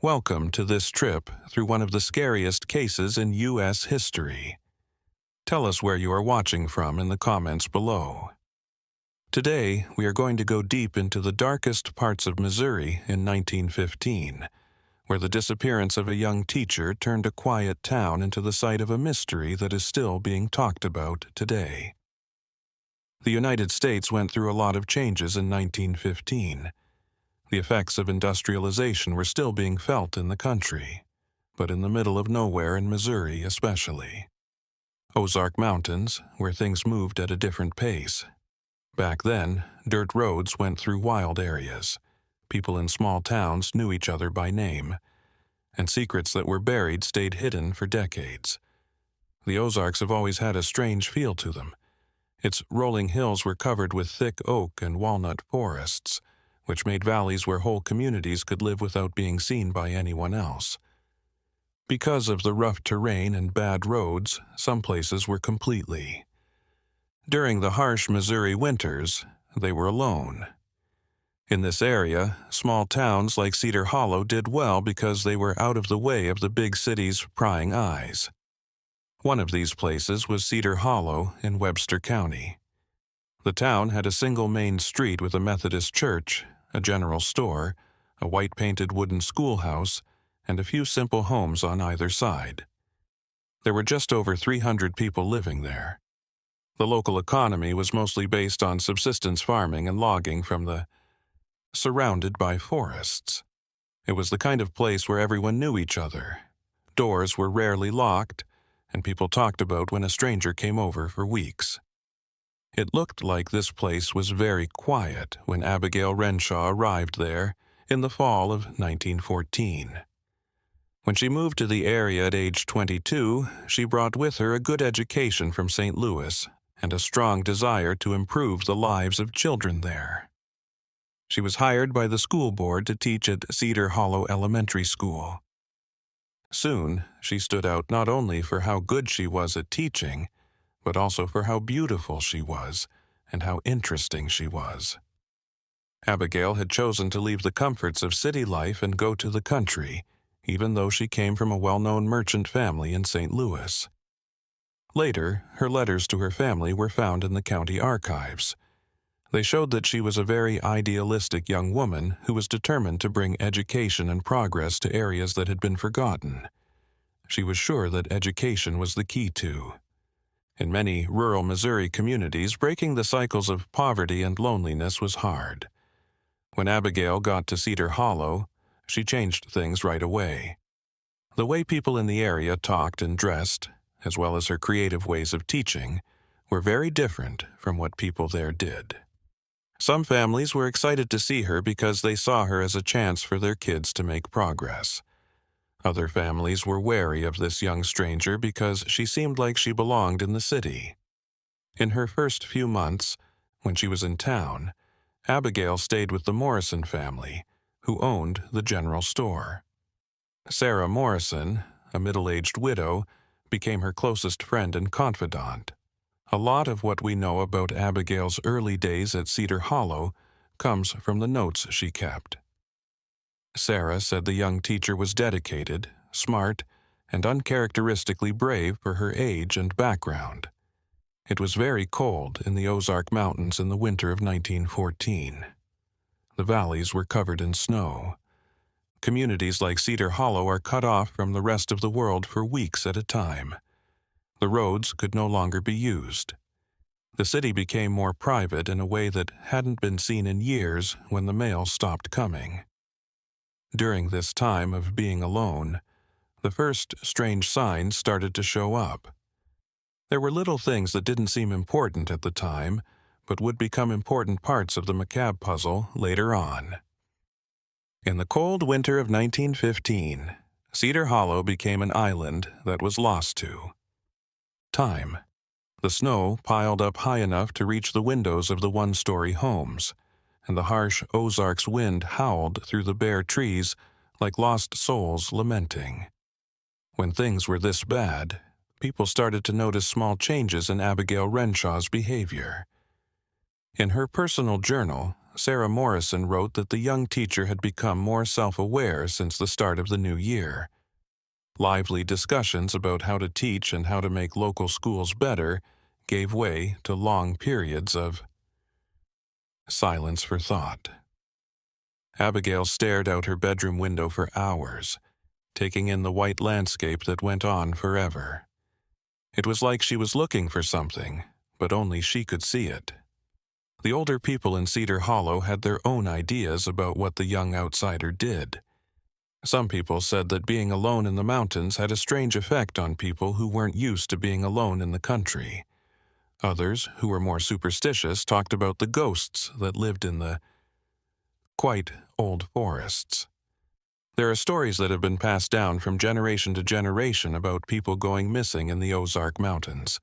Welcome to this trip through one of the scariest cases in U.S. history. Tell us where you are watching from in the comments below. Today, we are going to go deep into the darkest parts of Missouri in 1915, where the disappearance of a young teacher turned a quiet town into the site of a mystery that is still being talked about today. The United States went through a lot of changes in 1915. The effects of industrialization were still being felt in the country, but in the middle of nowhere in Missouri especially. Ozark Mountains, where things moved at a different pace. Back then, dirt roads went through wild areas. People in small towns knew each other by name, and secrets that were buried stayed hidden for decades. The Ozarks have always had a strange feel to them. Its rolling hills were covered with thick oak and walnut forests, which made valleys where whole communities could live without being seen by anyone else. Because of the rough terrain and bad roads, some places were completely. During the harsh Missouri winters, they were alone. In this area, small towns like Cedar Hollow did well because they were out of the way of the big city's prying eyes. One of these places was Cedar Hollow in Webster County. The town had a single main street with a Methodist church, a general store, a white-painted wooden schoolhouse, and a few simple homes on either side. There were just over 300 people living there. The local economy was mostly based on subsistence farming and logging from the surrounded by forests. It was the kind of place where everyone knew each other. Doors were rarely locked, and people talked about when a stranger came over for weeks. It looked like this place was very quiet when Abigail Renshaw arrived there in the fall of 1914. When she moved to the area at age 22, she brought with her a good education from St. Louis and a strong desire to improve the lives of children there. She was hired by the school board to teach at Cedar Hollow Elementary School. Soon, she stood out not only for how good she was at teaching, but also for how beautiful she was and how interesting she was. Abigail had chosen to leave the comforts of city life and go to the country, even though she came from a well-known merchant family in St. Louis. Later, her letters to her family were found in the county archives. They showed that she was a very idealistic young woman who was determined to bring education and progress to areas that had been forgotten. She was sure that education was the key to. In many rural Missouri communities, breaking the cycles of poverty and loneliness was hard. When Abigail got to Cedar Hollow, she changed things right away. The way people in the area talked and dressed, as well as her creative ways of teaching, were very different from what people there did. Some families were excited to see her because they saw her as a chance for their kids to make progress. Other families were wary of this young stranger because she seemed like she belonged in the city. In her first few months, when she was in town, Abigail stayed with the Morrison family, who owned the general store. Sarah Morrison, a middle-aged widow, became her closest friend and confidant. A lot of what we know about Abigail's early days at Cedar Hollow comes from the notes she kept. Sarah said the young teacher was dedicated, smart, and uncharacteristically brave for her age and background. It was very cold in the Ozark Mountains in the winter of 1914. The valleys were covered in snow. Communities like Cedar Hollow are cut off from the rest of the world for weeks at a time. The roads could no longer be used. The city became more private in a way that hadn't been seen in years when the mail stopped coming. During this time of being alone, the first strange signs started to show up. There were little things that didn't seem important at the time, but would become important parts of the macabre puzzle later on. In the cold winter of 1915, Cedar Hollow became an island that was lost to time. The snow piled up high enough to reach the windows of the one-story homes, and the harsh Ozarks wind howled through the bare trees like lost souls lamenting. When things were this bad, people started to notice small changes in Abigail Renshaw's behavior. In her personal journal, Sarah Morrison wrote that the young teacher had become more self-aware since the start of the new year. Lively discussions about how to teach and how to make local schools better gave way to long periods of silence for thought. Abigail stared out her bedroom window for hours, taking in the white landscape that went on forever. It was like she was looking for something, but only she could see it. The older people in Cedar Hollow had their own ideas about what the young outsider did. Some people said that being alone in the mountains had a strange effect on people who weren't used to being alone in the country. Others, who were more superstitious, talked about the ghosts that lived in the quite old forests. There are stories that have been passed down from generation to generation about people going missing in the Ozark Mountains.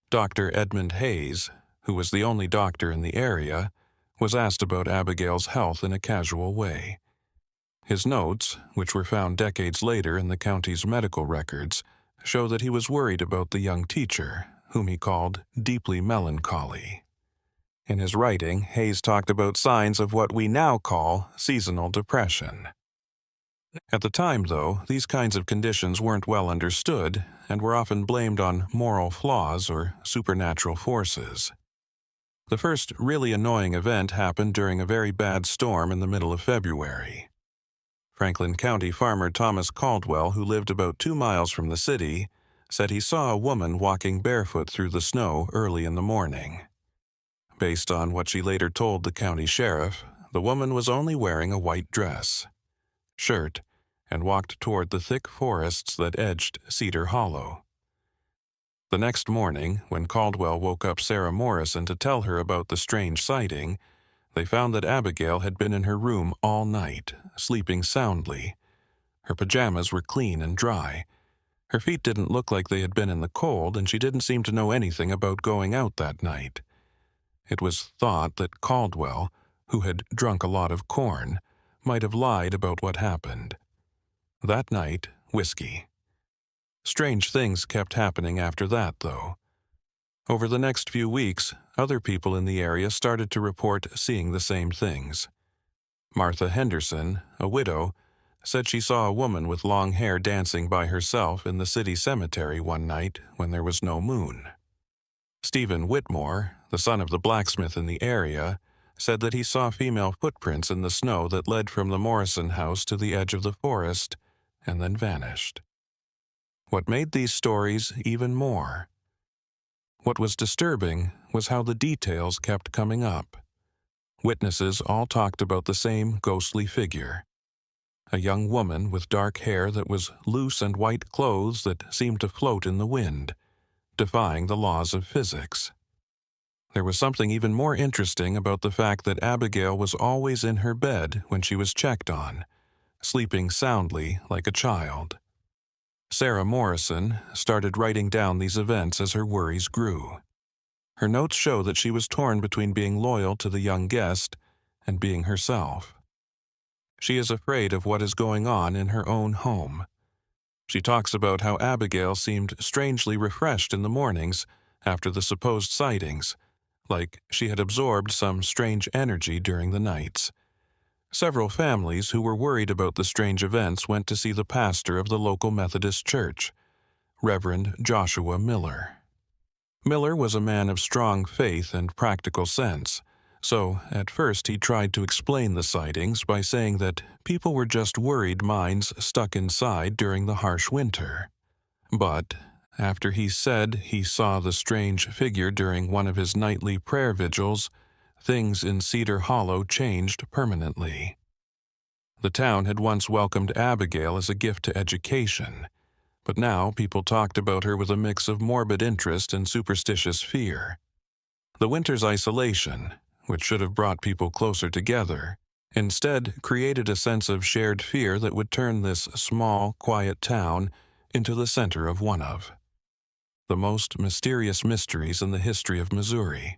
Dr. Edmund Hayes, who was the only doctor in the area, was asked about Abigail's health in a casual way. His notes, which were found decades later in the county's medical records, show that he was worried about the young teacher, whom he called deeply melancholy. In his writing, Hayes talked about signs of what we now call seasonal depression. At the time, though, these kinds of conditions weren't well understood and were often blamed on moral flaws or supernatural forces. The first really annoying event happened during a very bad storm in the middle of February. Franklin County farmer Thomas Caldwell, who lived about 2 miles from the city, said he saw a woman walking barefoot through the snow early in the morning. Based on what she later told the county sheriff, the woman was only wearing a white dress, shirt, and walked toward the thick forests that edged Cedar Hollow. The next morning, when Caldwell woke up Sarah Morrison to tell her about the strange sighting, they found that Abigail had been in her room all night, sleeping soundly. Her pajamas were clean and dry. Her feet didn't look like they had been in the cold, and she didn't seem to know anything about going out that night. It was thought that Caldwell, who had drunk a lot of corn, might have lied about what happened. That night, whiskey. Strange things kept happening after that, though. Over the next few weeks, other people in the area started to report seeing the same things. Martha Henderson, a widow, said she saw a woman with long hair dancing by herself in the city cemetery one night when there was no moon. Stephen Whitmore, the son of the blacksmith in the area, said that he saw female footprints in the snow that led from the Morrison house to the edge of the forest and then vanished. What made these stories even more? What was disturbing was how the details kept coming up. Witnesses all talked about the same ghostly figure. A young woman with dark hair that was loose and white clothes that seemed to float in the wind, defying the laws of physics. There was something even more interesting about the fact that Abigail was always in her bed when she was checked on, sleeping soundly like a child. Sarah Morrison started writing down these events as her worries grew. Her notes show that she was torn between being loyal to the young guest and being herself. She is afraid of what is going on in her own home. She talks about how Abigail seemed strangely refreshed in the mornings after the supposed sightings, like she had absorbed some strange energy during the nights. Several families who were worried about the strange events went to see the pastor of the local Methodist church, Reverend Joshua Miller. Miller was a man of strong faith and practical sense, so at first he tried to explain the sightings by saying that people were just worried minds stuck inside during the harsh winter. But after he said he saw the strange figure during one of his nightly prayer vigils, things in Cedar Hollow changed permanently. The town had once welcomed Abigail as a gift to education, but now people talked about her with a mix of morbid interest and superstitious fear. The winter's isolation, which should have brought people closer together, instead created a sense of shared fear that would turn this small, quiet town into the center of one of the most mysterious mysteries in the history of Missouri.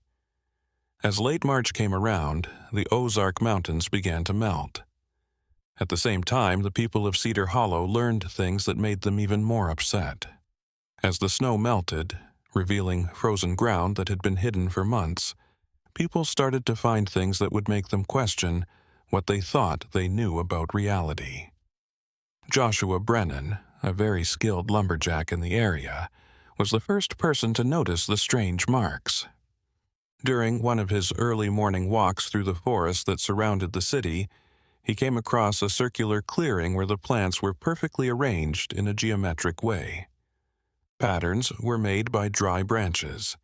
As late March came around, the Ozark Mountains began to melt. At the same time, the people of Cedar Hollow learned things that made them even more upset. As the snow melted, revealing frozen ground that had been hidden for months, people started to find things that would make them question what they thought they knew about reality. Joshua Brennan, a very skilled lumberjack in the area, was the first person to notice the strange marks. During one of his early morning walks through the forest that surrounded the city, he came across a circular clearing where the plants were perfectly arranged in a geometric way. Patterns were made by dry branches.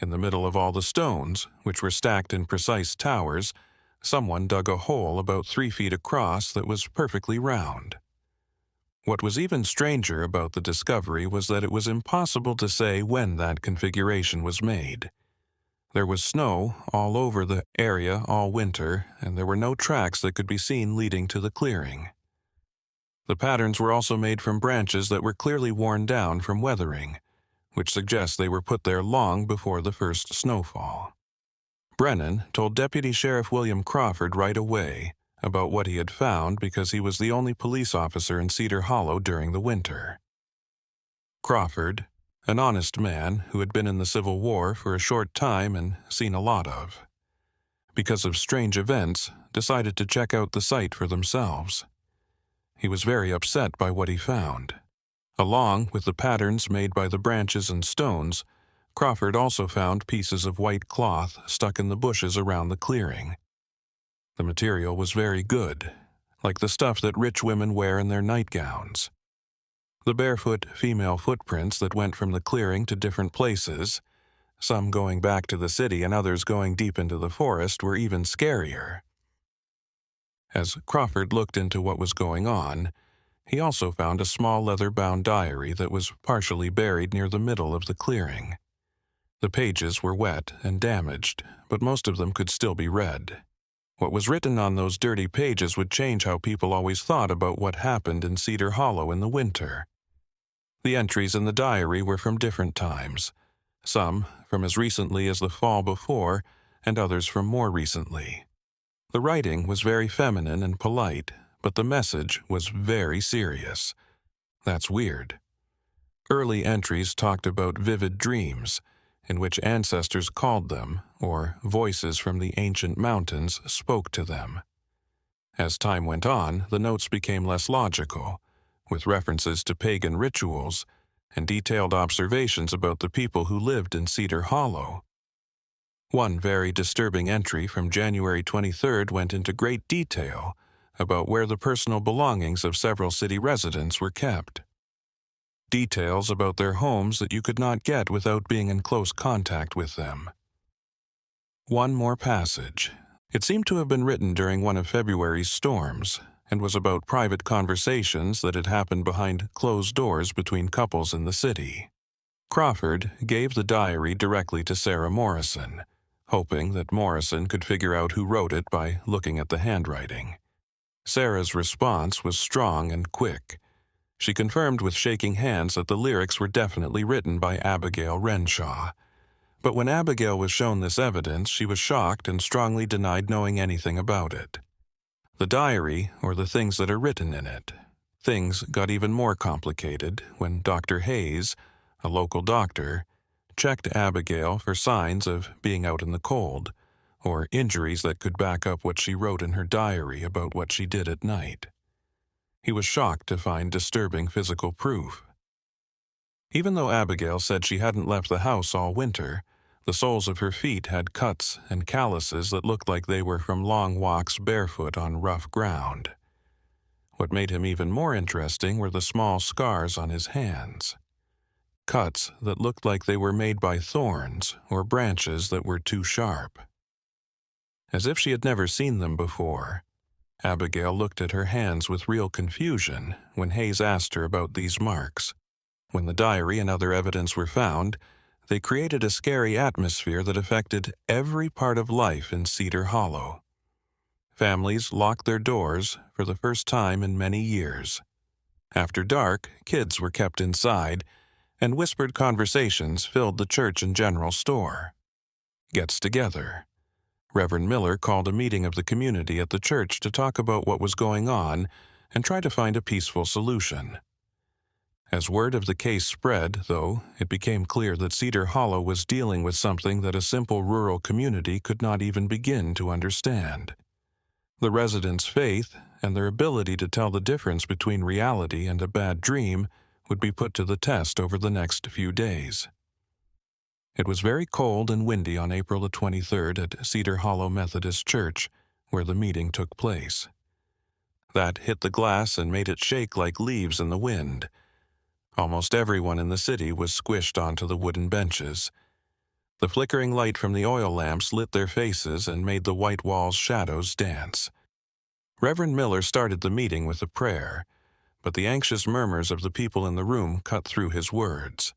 In the middle of all the stones, which were stacked in precise towers, someone dug a hole about 3 feet across that was perfectly round. What was even stranger about the discovery was that it was impossible to say when that configuration was made. There was snow all over the area all winter, and there were no tracks that could be seen leading to the clearing. The patterns were also made from branches that were clearly worn down from weathering, which suggests they were put there long before the first snowfall. Brennan told Deputy Sheriff William Crawford right away about what he had found because he was the only police officer in Cedar Hollow during the winter. Crawford, an honest man who had been in the Civil War for a short time and seen a lot of, because of strange events, decided to check out the site for themselves. He was very upset by what he found. Along with the patterns made by the branches and stones, Crawford also found pieces of white cloth stuck in the bushes around the clearing. The material was very good, like the stuff that rich women wear in their nightgowns. The barefoot female footprints that went from the clearing to different places, some going back to the city and others going deep into the forest, were even scarier. As Crawford looked into what was going on, he also found a small leather-bound diary that was partially buried near the middle of the clearing. The pages were wet and damaged, but most of them could still be read. What was written on those dirty pages would change how people always thought about what happened in Cedar Hollow in the winter. The entries in the diary were from different times, some from as recently as the fall before, and others from more recently. The writing was very feminine and polite, but the message was very serious. That's weird. Early entries talked about vivid dreams, in which ancestors called them, or voices from the ancient mountains spoke to them. As time went on, the notes became less logical, with references to pagan rituals and detailed observations about the people who lived in Cedar Hollow. One very disturbing entry from January 23rd went into great detail about where the personal belongings of several city residents were kept. Details about their homes that you could not get without being in close contact with them. One more passage. It seemed to have been written during one of February's storms, and was about private conversations that had happened behind closed doors between couples in the city. Crawford gave the diary directly to Sarah Morrison, hoping that Morrison could figure out who wrote it by looking at the handwriting. Sarah's response was strong and quick. She confirmed with shaking hands that the lyrics were definitely written by Abigail Renshaw. But when Abigail was shown this evidence, she was shocked and strongly denied knowing anything about it. The diary, or the things that are written in it. Things got even more complicated when Dr. Hayes, a local doctor, checked Abigail for signs of being out in the cold, or injuries that could back up what she wrote in her diary about what she did at night. He was shocked to find disturbing physical proof. Even though Abigail said she hadn't left the house all winter, the soles of her feet had cuts and calluses that looked like they were from long walks barefoot on rough ground. What made him even more interesting were the small scars on his hands. Cuts that looked like they were made by thorns or branches that were too sharp. As if she had never seen them before, Abigail looked at her hands with real confusion when Hayes asked her about these marks. When the diary and other evidence were found, they created a scary atmosphere that affected every part of life in Cedar Hollow. Families locked their doors for the first time in many years. After dark, kids were kept inside, and whispered conversations filled the church and general store. Gets together. Reverend Miller called a meeting of the community at the church to talk about what was going on and try to find a peaceful solution. As word of the case spread, though, it became clear that Cedar Hollow was dealing with something that a simple rural community could not even begin to understand. The residents' faith and their ability to tell the difference between reality and a bad dream would be put to the test over the next few days. It was very cold and windy on April the 23rd at Cedar Hollow Methodist Church, where the meeting took place. That hit the glass and made it shake like leaves in the wind. Almost everyone in the city was squished onto the wooden benches. The flickering light from the oil lamps lit their faces and made the white walls' shadows dance. Reverend Miller started the meeting with a prayer, but the anxious murmurs of the people in the room cut through his words.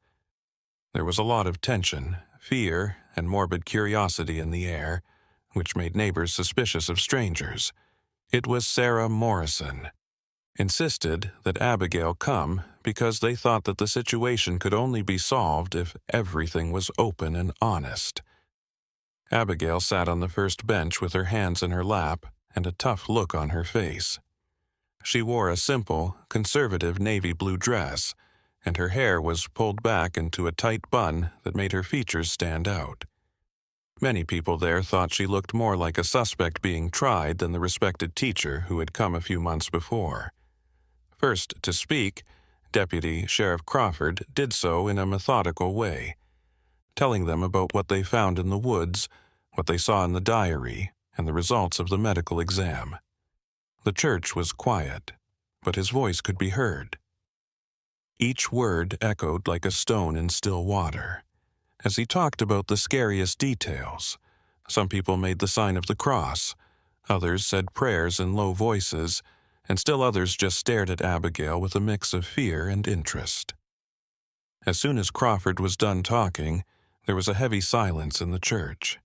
There was a lot of tension, fear, and morbid curiosity in the air, which made neighbors suspicious of strangers. It was Sarah Morrison. Insisted that Abigail come because they thought that the situation could only be solved if everything was open and honest. Abigail sat on the first bench with her hands in her lap and a tough look on her face. She wore a simple, conservative navy blue dress, and her hair was pulled back into a tight bun that made her features stand out. Many people there thought she looked more like a suspect being tried than the respected teacher who had come a few months before. First to speak, Deputy Sheriff Crawford did so in a methodical way, telling them about what they found in the woods, what they saw in the diary, and the results of the medical exam. The church was quiet, but his voice could be heard. Each word echoed like a stone in still water. As he talked about the scariest details, some people made the sign of the cross, others said prayers in low voices, and still others just stared at Abigail with a mix of fear and interest. As soon as Crawford was done talking, there was a heavy silence in the church.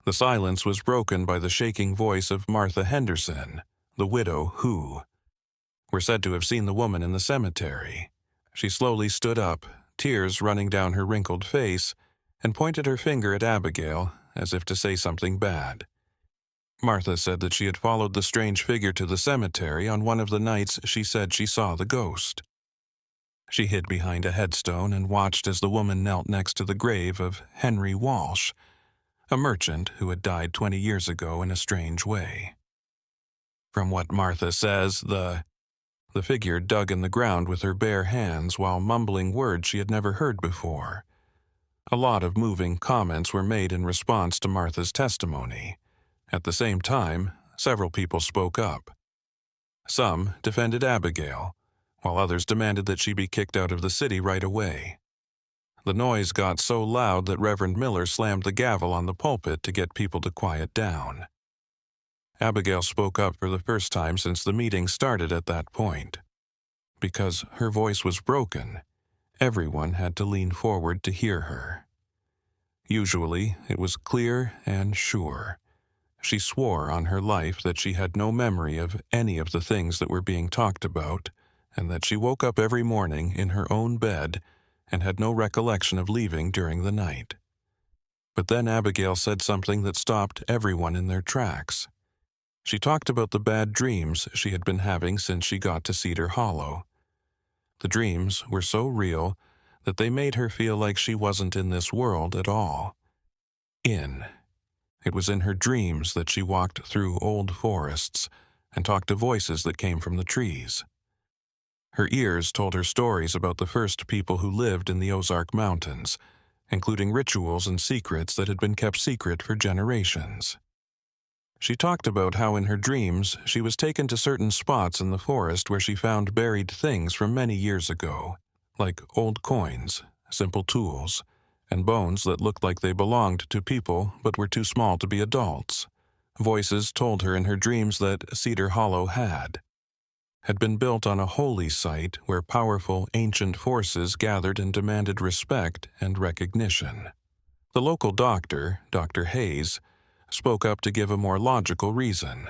The silence was broken by the shaking voice of Martha Henderson, the widow who were said to have seen the woman in the cemetery. She slowly stood up, tears running down her wrinkled face, and pointed her finger at Abigail as if to say something bad. Martha said that she had followed the strange figure to the cemetery on one of the nights she said she saw the ghost. She hid behind a headstone and watched as the woman knelt next to the grave of Henry Walsh, a merchant who had died 20 years ago in a strange way. From what Martha says, the figure dug in the ground with her bare hands while mumbling words she had never heard before. A lot of moving comments were made in response to Martha's testimony. At the same time, several people spoke up. Some defended Abigail, while others demanded that she be kicked out of the city right away. The noise got so loud that Reverend Miller slammed the gavel on the pulpit to get people to quiet down. Abigail spoke up for the first time since the meeting started at that point. Because her voice was broken, everyone had to lean forward to hear her. Usually, it was clear and sure. She swore on her life that she had no memory of any of the things that were being talked about, and that she woke up every morning in her own bed and had no recollection of leaving during the night. But then Abigail said something that stopped everyone in their tracks. She talked about the bad dreams she had been having since she got to Cedar Hollow. The dreams were so real that they made her feel like she wasn't in this world at all. It was in her dreams that she walked through old forests and talked to voices that came from the trees. Her ears told her stories about the first people who lived in the Ozark Mountains, including rituals and secrets that had been kept secret for generations. She talked about how in her dreams she was taken to certain spots in the forest where she found buried things from many years ago, like old coins, simple tools, and bones that looked like they belonged to people but were too small to be adults. Voices told her in her dreams that Cedar Hollow had been built on a holy site where powerful ancient forces gathered and demanded respect and recognition. The local doctor, Dr. Hayes, spoke up to give a more logical reason.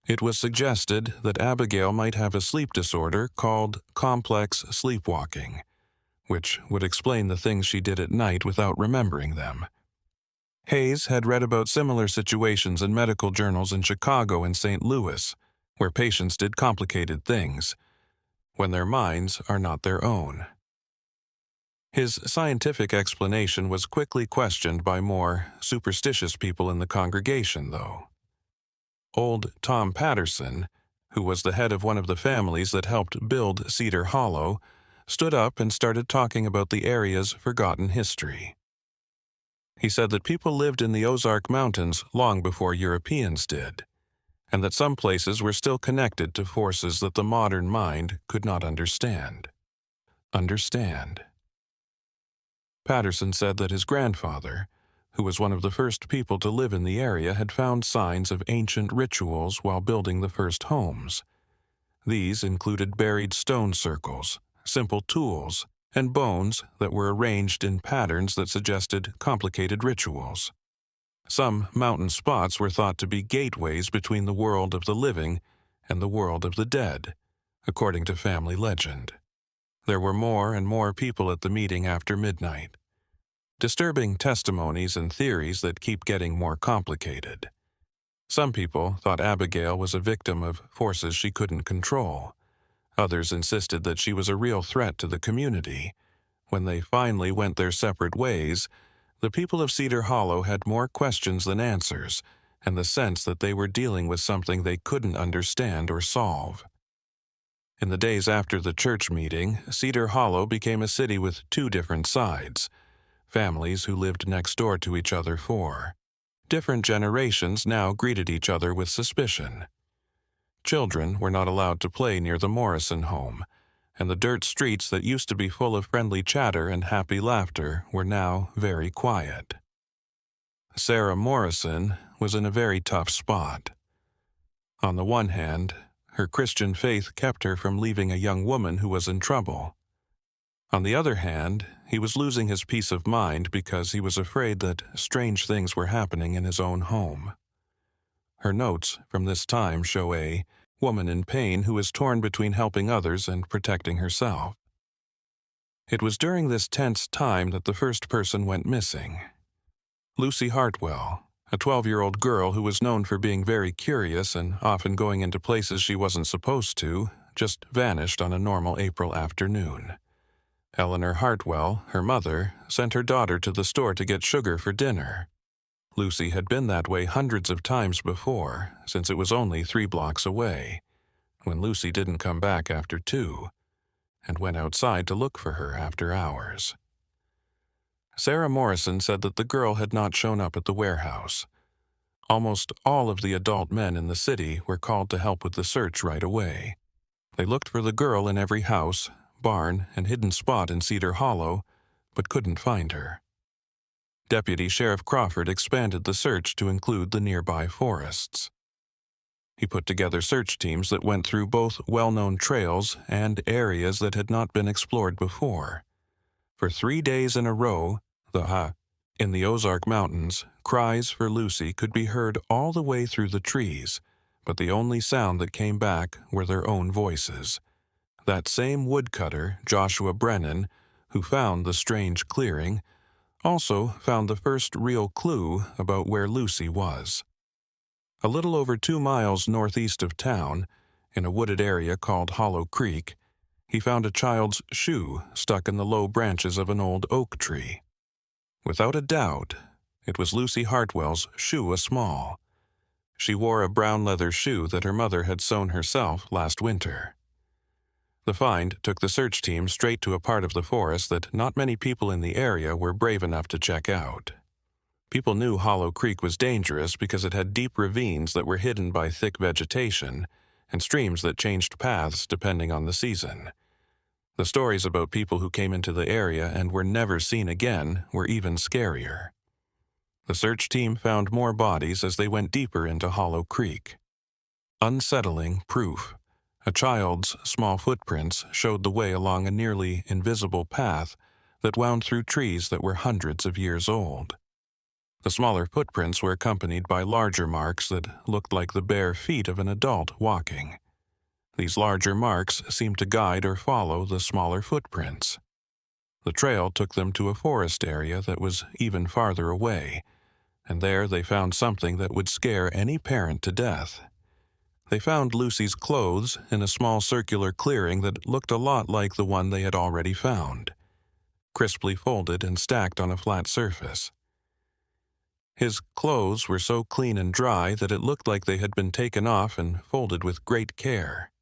It was suggested that Abigail might have a sleep disorder called complex sleepwalking, which would explain the things she did at night without remembering them. Hayes had read about similar situations in medical journals in Chicago and St. Louis, where patients did complicated things. when their minds are not their own. His scientific explanation was quickly questioned by more superstitious people in the congregation, though. Old Tom Patterson, who was the head of one of the families that helped build Cedar Hollow, stood up and started talking about the area's forgotten history. He said that people lived in the Ozark Mountains long before Europeans did, and that some places were still connected to forces that the modern mind could not understand. Patterson said that his grandfather, who was one of the first people to live in the area, had found signs of ancient rituals while building the first homes. These included buried stone circles, simple tools, and bones that were arranged in patterns that suggested complicated rituals. Some mountain spots were thought to be gateways between the world of the living and the world of the dead, according to family legend. There were more and more people at the meeting after midnight. Disturbing testimonies and theories that keep getting more complicated. Some people thought Abigail was a victim of forces she couldn't control. Others insisted that she was a real threat to the community. When they finally went their separate ways, the people of Cedar Hollow had more questions than answers, and the sense that they were dealing with something they couldn't understand or solve. In the days after the church meeting, Cedar Hollow became a city with two different sides, families who lived next door to each other for. Different generations now greeted each other with suspicion. Children were not allowed to play near the Morrison home, and the dirt streets that used to be full of friendly chatter and happy laughter were now very quiet. Sarah Morrison was in a very tough spot. On the one hand, her Christian faith kept her from leaving a young woman who was in trouble. On the other hand, he was losing his peace of mind because he was afraid that strange things were happening in his own home. Her notes from this time show a woman in pain who is torn between helping others and protecting herself. It was during this tense time that the first person went missing. Lucy Hartwell, a 12-year-old girl who was known for being very curious and often going into places she wasn't supposed to, just vanished on a normal April afternoon. Eleanor Hartwell, her mother, sent her daughter to the store to get sugar for dinner. Lucy had been that way hundreds of times before, since it was only 3 blocks away, when Lucy didn't come back after 2, and went outside to look for her after hours. Sarah Morrison said that the girl had not shown up at the warehouse. Almost all of the adult men in the city were called to help with the search right away. They looked for the girl in every house, barn, and hidden spot in Cedar Hollow, but couldn't find her. Deputy Sheriff Crawford expanded the search to include the nearby forests. He put together search teams that went through both well-known trails and areas that had not been explored before. For 3 days in a row, in the Ozark Mountains, cries for Lucy could be heard all the way through the trees, but the only sound that came back were their own voices. That same woodcutter, Joshua Brennan, who found the strange clearing, also found the first real clue about where Lucy was. A little over 2 miles northeast of town, in a wooded area called Hollow Creek, he found a child's shoe stuck in the low branches of an old oak tree. Without a doubt, it was Lucy Hartwell's shoe small. She wore a brown leather shoe that her mother had sewn herself last winter. The find took the search team straight to a part of the forest that not many people in the area were brave enough to check out. People knew Hollow Creek was dangerous because it had deep ravines that were hidden by thick vegetation and streams that changed paths depending on the season. The stories about people who came into the area and were never seen again were even scarier. The search team found more bodies as they went deeper into Hollow Creek. Unsettling proof. A child's small footprints showed the way along a nearly invisible path that wound through trees that were hundreds of years old. The smaller footprints were accompanied by larger marks that looked like the bare feet of an adult walking. These larger marks seemed to guide or follow the smaller footprints. The trail took them to a forest area that was even farther away, and there they found something that would scare any parent to death. They found Lucy's clothes in a small circular clearing that looked a lot like the one they had already found, crisply folded and stacked on a flat surface. His clothes were so clean and dry that it looked like they had been taken off and folded with great care.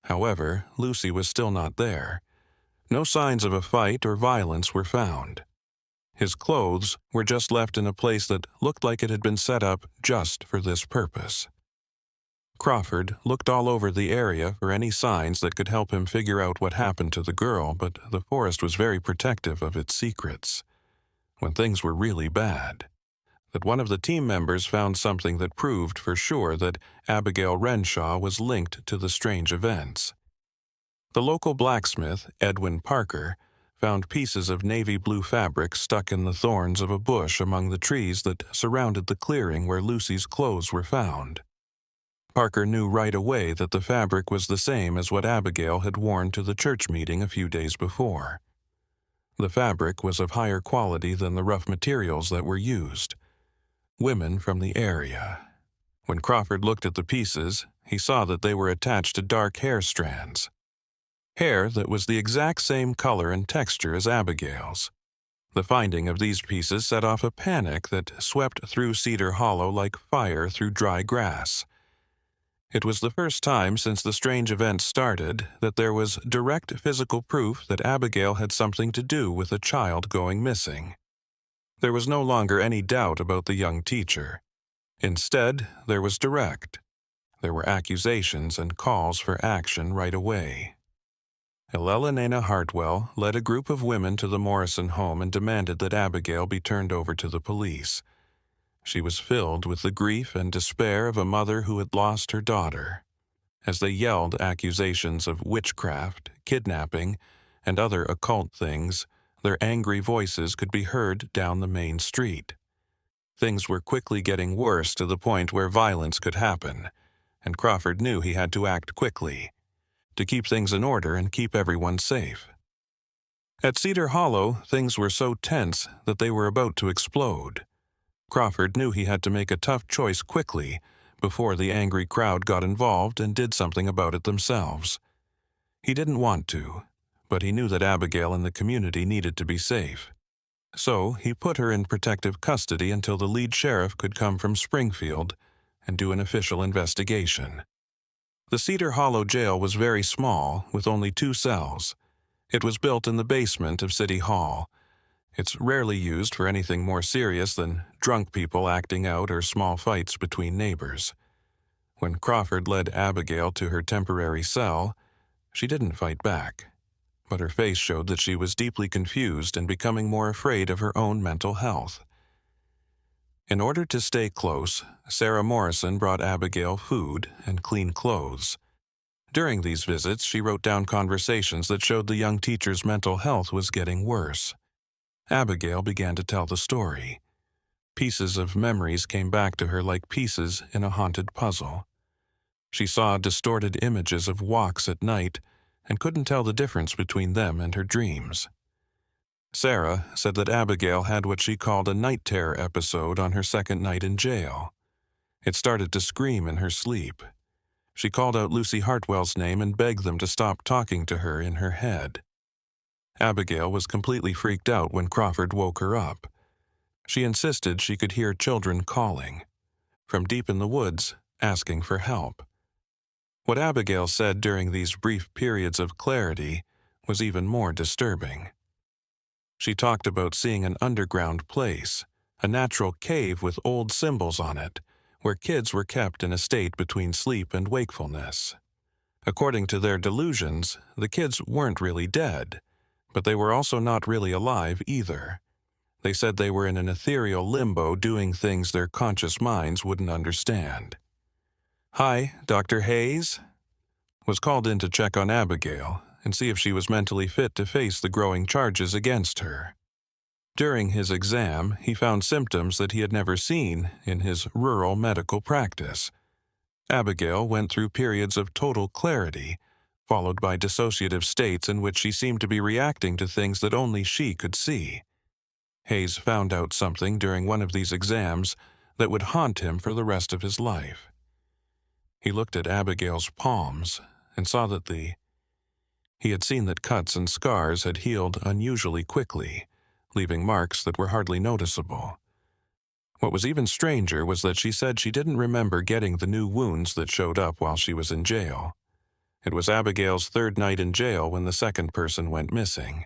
However, Lucy was still not there. No signs of a fight or violence were found. His clothes were just left in a place that looked like it had been set up just for this purpose. Crawford looked all over the area for any signs that could help him figure out what happened to the girl, but the forest was very protective of its secrets. When things were really bad, that one of the team members found something that proved for sure that Abigail Renshaw was linked to the strange events. The local blacksmith, Edwin Parker, found pieces of navy blue fabric stuck in the thorns of a bush among the trees that surrounded the clearing where Lucy's clothes were found. Parker knew right away that the fabric was the same as what Abigail had worn to the church meeting a few days before. The fabric was of higher quality than the rough materials that were used. Women from the area. When Crawford looked at the pieces, he saw that they were attached to dark hair strands. Hair that was the exact same color and texture as Abigail's. The finding of these pieces set off a panic that swept through Cedar Hollow like fire through dry grass. It was the first time since the strange event started that there was direct physical proof that Abigail had something to do with a child going missing. There was no longer any doubt about the young teacher. Instead, there was direct. There were accusations and calls for action right away. Elelena Hartwell led a group of women to the Morrison home and demanded that Abigail be turned over to the police. She was filled with the grief and despair of a mother who had lost her daughter. As they yelled accusations of witchcraft, kidnapping, and other occult things, their angry voices could be heard down the main street. Things were quickly getting worse to the point where violence could happen, and Crawford knew he had to act quickly, to keep things in order and keep everyone safe. At Cedar Hollow, things were so tense that they were about to explode. Crawford knew he had to make a tough choice quickly before the angry crowd got involved and did something about it themselves. He didn't want to, but he knew that Abigail and the community needed to be safe. So he put her in protective custody until the lead sheriff could come from Springfield and do an official investigation. The Cedar Hollow jail was very small, with only 2 cells. It was built in the basement of City Hall. It's rarely used for anything more serious than drunk people acting out or small fights between neighbors. When Crawford led Abigail to her temporary cell, she didn't fight back, but her face showed that she was deeply confused and becoming more afraid of her own mental health. In order to stay close, Sarah Morrison brought Abigail food and clean clothes. During these visits, she wrote down conversations that showed the young teacher's mental health was getting worse. Abigail began to tell the story. Pieces of memories came back to her like pieces in a haunted puzzle. She saw distorted images of walks at night and couldn't tell the difference between them and her dreams. Sarah said that Abigail had what she called a night terror episode on her second night in jail. It started to scream in her sleep. She called out Lucy Hartwell's name and begged them to stop talking to her in her head. Abigail was completely freaked out when Crawford woke her up. She insisted she could hear children calling, from deep in the woods, asking for help. What Abigail said during these brief periods of clarity was even more disturbing. She talked about seeing an underground place, a natural cave with old symbols on it, where kids were kept in a state between sleep and wakefulness. According to their delusions, the kids weren't really dead, but they were also not really alive either. They said they were in an ethereal limbo doing things their conscious minds wouldn't understand. "Hi, Dr. Hayes," was called in to check on Abigail and see if she was mentally fit to face the growing charges against her. During his exam, he found symptoms that he had never seen in his rural medical practice. Abigail went through periods of total clarity, followed by dissociative states in which she seemed to be reacting to things that only she could see. Hayes found out something during one of these exams that would haunt him for the rest of his life. He looked at Abigail's palms and saw that he had seen that cuts and scars had healed unusually quickly, leaving marks that were hardly noticeable. What was even stranger was that she said she didn't remember getting the new wounds that showed up while she was in jail. It was Abigail's third night in jail when the second person went missing.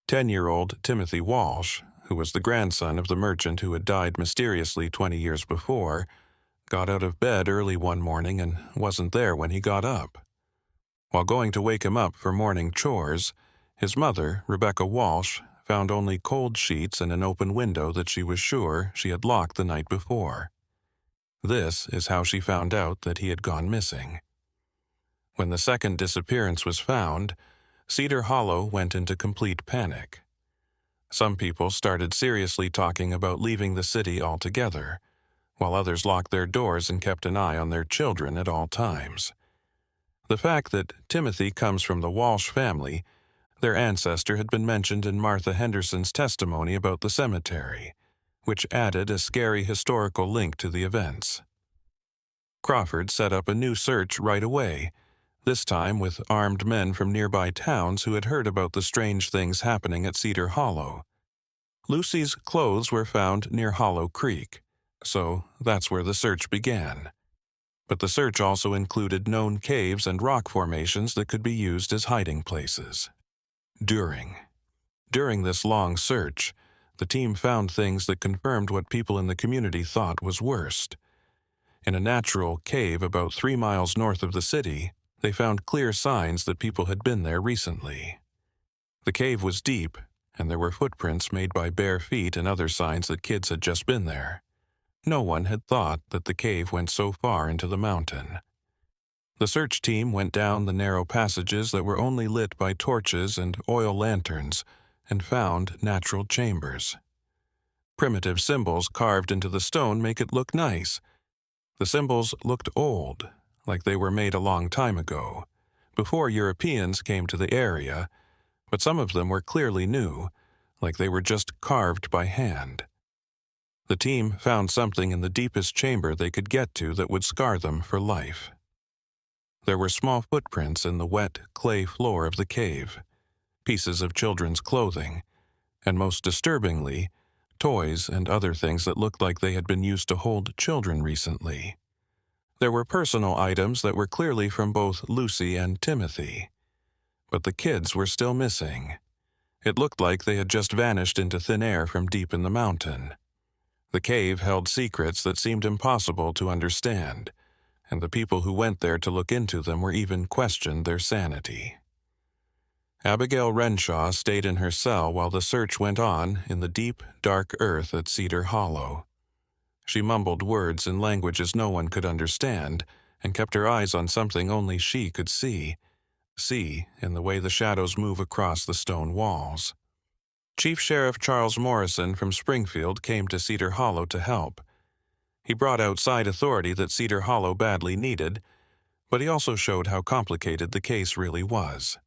10-year-old Timothy Walsh, who was the grandson of the merchant who had died mysteriously 20 years before, got out of bed early one morning and wasn't there when he got up. While going to wake him up for morning chores, his mother, Rebecca Walsh, found only cold sheets and an open window that she was sure she had locked the night before. This is how she found out that he had gone missing. When the second disappearance was found, Cedar Hollow went into complete panic. Some people started seriously talking about leaving the city altogether, while others locked their doors and kept an eye on their children at all times. The fact that Timothy comes from the Walsh family, their ancestor had been mentioned in Martha Henderson's testimony about the cemetery, which added a scary historical link to the events. Crawford set up a new search right away, this time with armed men from nearby towns who had heard about the strange things happening at Cedar Hollow. Lucy's clothes were found near Hollow Creek, so that's where the search began. But the search also included known caves and rock formations that could be used as hiding places. During this long search, the team found things that confirmed what people in the community thought was worst. In a natural cave about 3 miles north of the city, they found clear signs that people had been there recently. The cave was deep, and there were footprints made by bare feet and other signs that kids had just been there. No one had thought that the cave went so far into the mountain. The search team went down the narrow passages that were only lit by torches and oil lanterns and found natural chambers. Primitive symbols carved into the stone make it look nice. The symbols looked old, like they were made a long time ago, before Europeans came to the area, but some of them were clearly new, like they were just carved by hand. The team found something in the deepest chamber they could get to that would scar them for life. There were small footprints in the wet clay floor of the cave, pieces of children's clothing, and most disturbingly, toys and other things that looked like they had been used to hold children recently. There were personal items that were clearly from both Lucy and Timothy, but the kids were still missing. It looked like they had just vanished into thin air from deep in the mountain. The cave held secrets that seemed impossible to understand, and the people who went there to look into them were even questioned their sanity. Abigail Renshaw stayed in her cell while the search went on in the deep, dark earth at Cedar Hollow. She mumbled words in languages no one could understand and kept her eyes on something only she could see in the way the shadows move across the stone walls. Chief Sheriff Charles Morrison from Springfield came to Cedar Hollow to help. He brought outside authority that Cedar Hollow badly needed, but he also showed how complicated the case really was.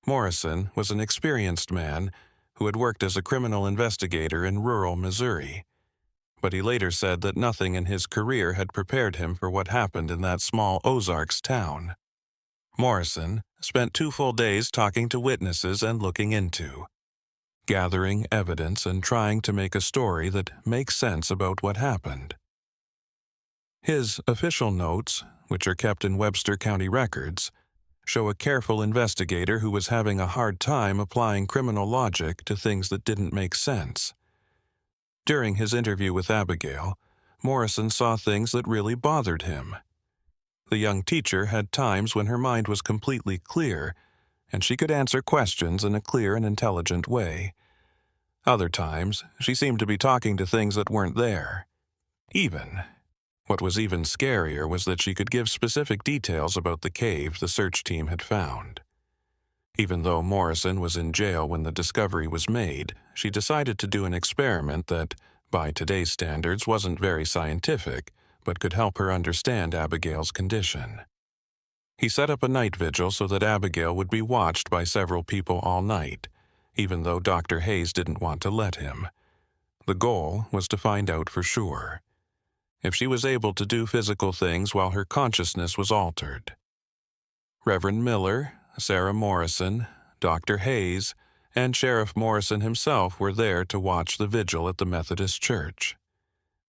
Morrison was an experienced man who had worked as a criminal investigator in rural Missouri, but he later said that nothing in his career had prepared him for what happened in that small Ozarks town. Morrison spent 2 full days talking to witnesses and looking into, gathering evidence and trying to make a story that makes sense about what happened. His official notes, which are kept in Webster County records, show a careful investigator who was having a hard time applying criminal logic to things that didn't make sense. During his interview with Abigail, Morrison saw things that really bothered him. The young teacher had times when her mind was completely clear, and she could answer questions in a clear and intelligent way. Other times, she seemed to be talking to things that weren't there. What was even scarier was that she could give specific details about the cave the search team had found. Even though Morrison was in jail when the discovery was made, she decided to do an experiment that, by today's standards, wasn't very scientific, but could help her understand Abigail's condition. He set up a night vigil so that Abigail would be watched by several people all night, even though Dr. Hayes didn't want to let him. The goal was to find out for sure. if she was able to do physical things while her consciousness was altered. Reverend Miller, Sarah Morrison, Dr. Hayes, and Sheriff Morrison himself were there to watch the vigil at the Methodist Church.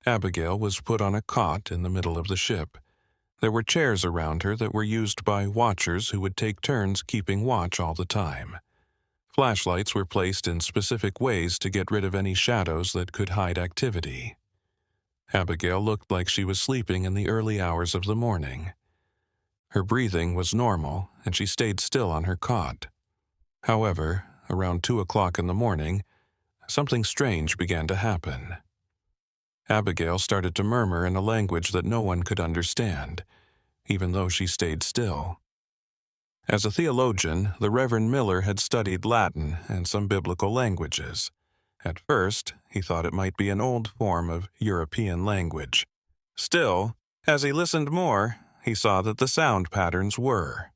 Abigail was put on a cot in the middle of the ship. There were chairs around her that were used by watchers who would take turns keeping watch all the time. Flashlights were placed in specific ways to get rid of any shadows that could hide activity. Abigail looked like she was sleeping in the early hours of the morning. Her breathing was normal, and she stayed still on her cot. However, around 2 o'clock in the morning, something strange began to happen. Abigail started to murmur in a language that no one could understand, even though she stayed still. As a theologian, the Reverend Miller had studied Latin and some biblical languages. At first, he thought it might be an old form of European language. Still, as he listened more, he saw that the sound patterns were.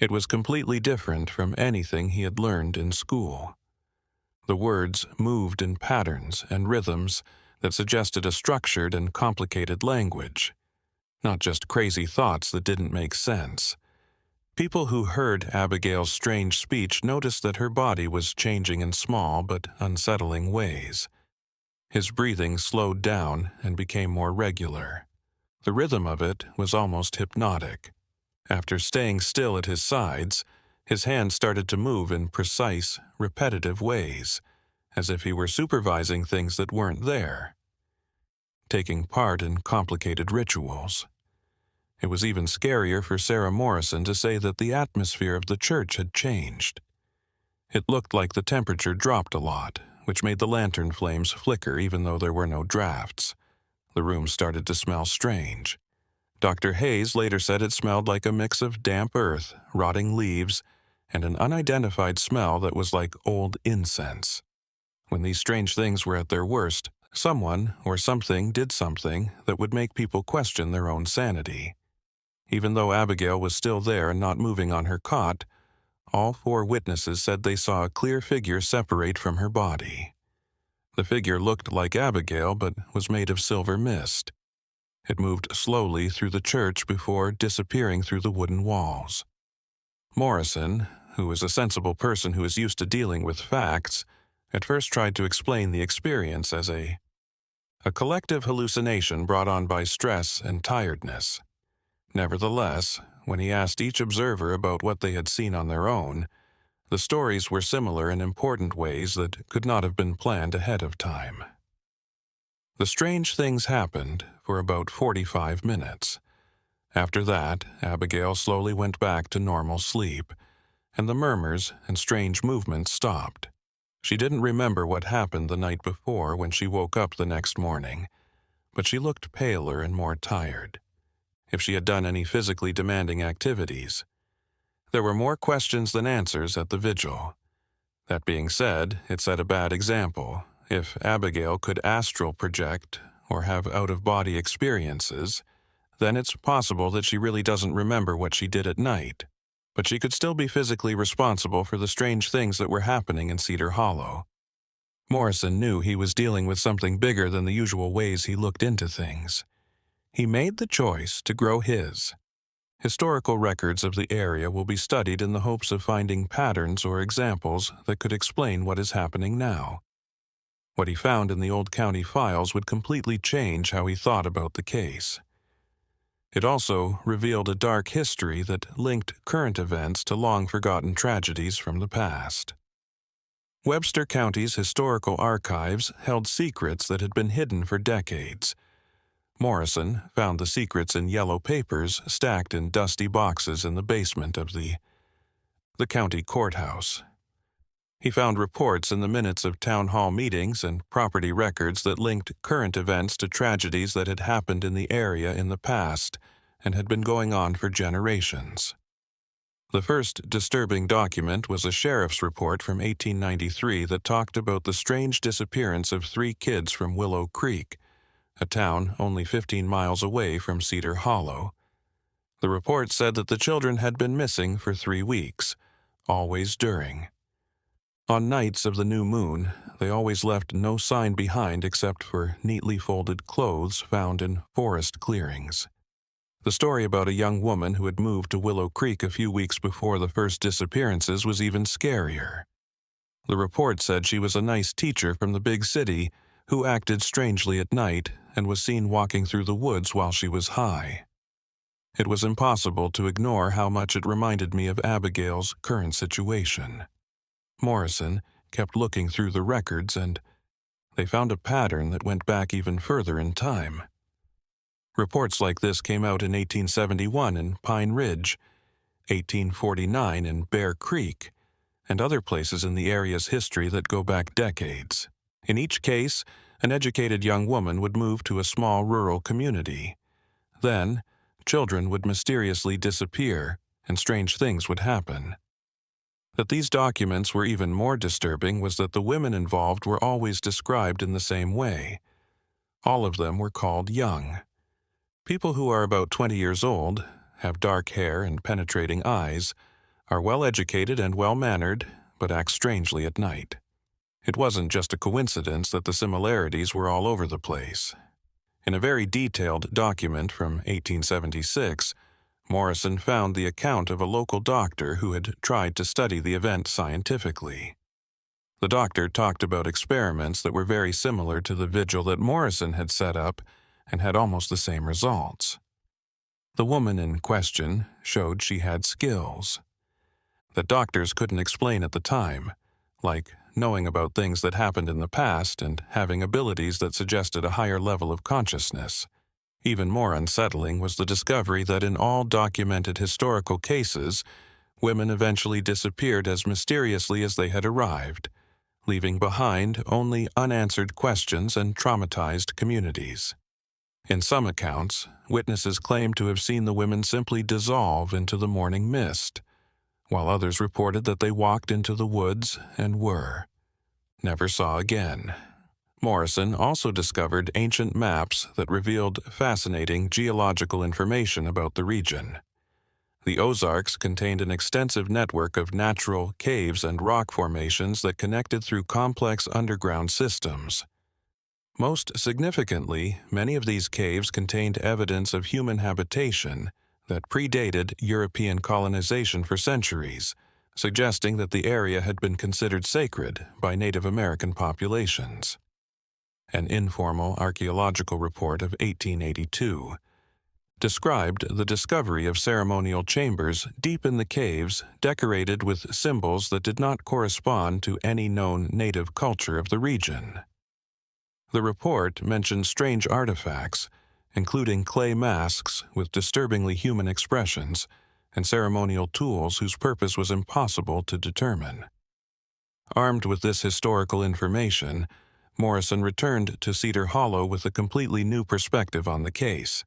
It was completely different from anything he had learned in school. The words moved in patterns and rhythms that suggested a structured and complicated language, not just crazy thoughts that didn't make sense. People who heard Abigail's strange speech noticed that her body was changing in small but unsettling ways. His breathing slowed down and became more regular. The rhythm of it was almost hypnotic. After staying still at his sides, his hands started to move in precise, repetitive ways, as if he were supervising things that weren't there, taking part in complicated rituals. It was even scarier for Sarah Morrison to say that the atmosphere of the church had changed. It looked like the temperature dropped a lot, which made the lantern flames flicker even though there were no drafts. The room started to smell strange. Dr. Hayes later said it smelled like a mix of damp earth, rotting leaves, and an unidentified smell that was like old incense. When these strange things were at their worst, someone or something did something that would make people question their own sanity. Even though Abigail was still there and not moving on her cot, all 4 witnesses said they saw a clear figure separate from her body. The figure looked like Abigail but was made of silver mist. It moved slowly through the church before disappearing through the wooden walls. Morrison, who was a sensible person who is used to dealing with facts, at first tried to explain the experience as a collective hallucination brought on by stress and tiredness. Nevertheless, when he asked each observer about what they had seen on their own, the stories were similar in important ways that could not have been planned ahead of time. The strange things happened for about 45 minutes. After that, Abigail slowly went back to normal sleep, and the murmurs and strange movements stopped. She didn't remember what happened the night before when she woke up the next morning, but she looked paler and more tired. If she had done any physically demanding activities. There were more questions than answers at the vigil. That being said, it set a bad example. If Abigail could astral project or have out-of-body experiences, then it's possible that she really doesn't remember what she did at night, but she could still be physically responsible for the strange things that were happening in Cedar Hollow. Morrison knew he was dealing with something bigger than the usual ways he looked into things. He made the choice to grow his. Historical records of the area will be studied in the hopes of finding patterns or examples that could explain what is happening now. What he found in the old county files would completely change how he thought about the case. It also revealed a dark history that linked current events to long-forgotten tragedies from the past. Webster County's historical archives held secrets that had been hidden for decades. Morrison found the secrets in yellow papers stacked in dusty boxes in the basement of the county courthouse. He found reports in the minutes of town hall meetings and property records that linked current events to tragedies that had happened in the area in the past and had been going on for generations. The first disturbing document was a sheriff's report from 1893 that talked about the strange disappearance of 3 kids from Willow Creek, a town only 15 miles away from Cedar Hollow. The report said that the children had been missing for 3 weeks, always during. On nights of the new moon, they always left no sign behind except for neatly folded clothes found in forest clearings. The story about a young woman who had moved to Willow Creek a few weeks before the first disappearances was even scarier. The report said she was a nice teacher from the big city who acted strangely at night and was seen walking through the woods while she was high. It was impossible to ignore how much it reminded me of Abigail's current situation. Morrison kept looking through the records, and they found a pattern that went back even further in time. Reports like this came out in 1871 in Pine Ridge, 1849 in Bear Creek, and other places in the area's history that go back decades. In each case, an educated young woman would move to a small rural community. Then, children would mysteriously disappear, and strange things would happen. That these documents were even more disturbing was that the women involved were always described in the same way. All of them were called young. People who are about 20 years old, have dark hair and penetrating eyes, are well-educated and well-mannered, but act strangely at night. It wasn't just a coincidence that the similarities were all over the place. In a very detailed document from 1876, Morrison found the account of a local doctor who had tried to study the event scientifically. The doctor talked about experiments that were very similar to the vigil that Morrison had set up and had almost the same results. The woman in question showed she had skills that doctors couldn't explain at the time, like knowing about things that happened in the past and having abilities that suggested a higher level of consciousness. Even more unsettling was the discovery that in all documented historical cases, women eventually disappeared as mysteriously as they had arrived, leaving behind only unanswered questions and traumatized communities. In some accounts, witnesses claimed to have seen the women simply dissolve into the morning mist, while others reported that they walked into the woods and were never saw again. Morrison also discovered ancient maps that revealed fascinating geological information about the region. The Ozarks contained an extensive network of natural caves and rock formations that connected through complex underground systems. Most significantly, many of these caves contained evidence of human habitation that predated European colonization for centuries, suggesting that the area had been considered sacred by Native American populations. An informal archaeological report of 1882 described the discovery of ceremonial chambers deep in the caves decorated with symbols that did not correspond to any known native culture of the region. The report mentioned strange artifacts, including clay masks with disturbingly human expressions and ceremonial tools whose purpose was impossible to determine. Armed with this historical information, Morrison returned to Cedar Hollow with a completely new perspective on the case.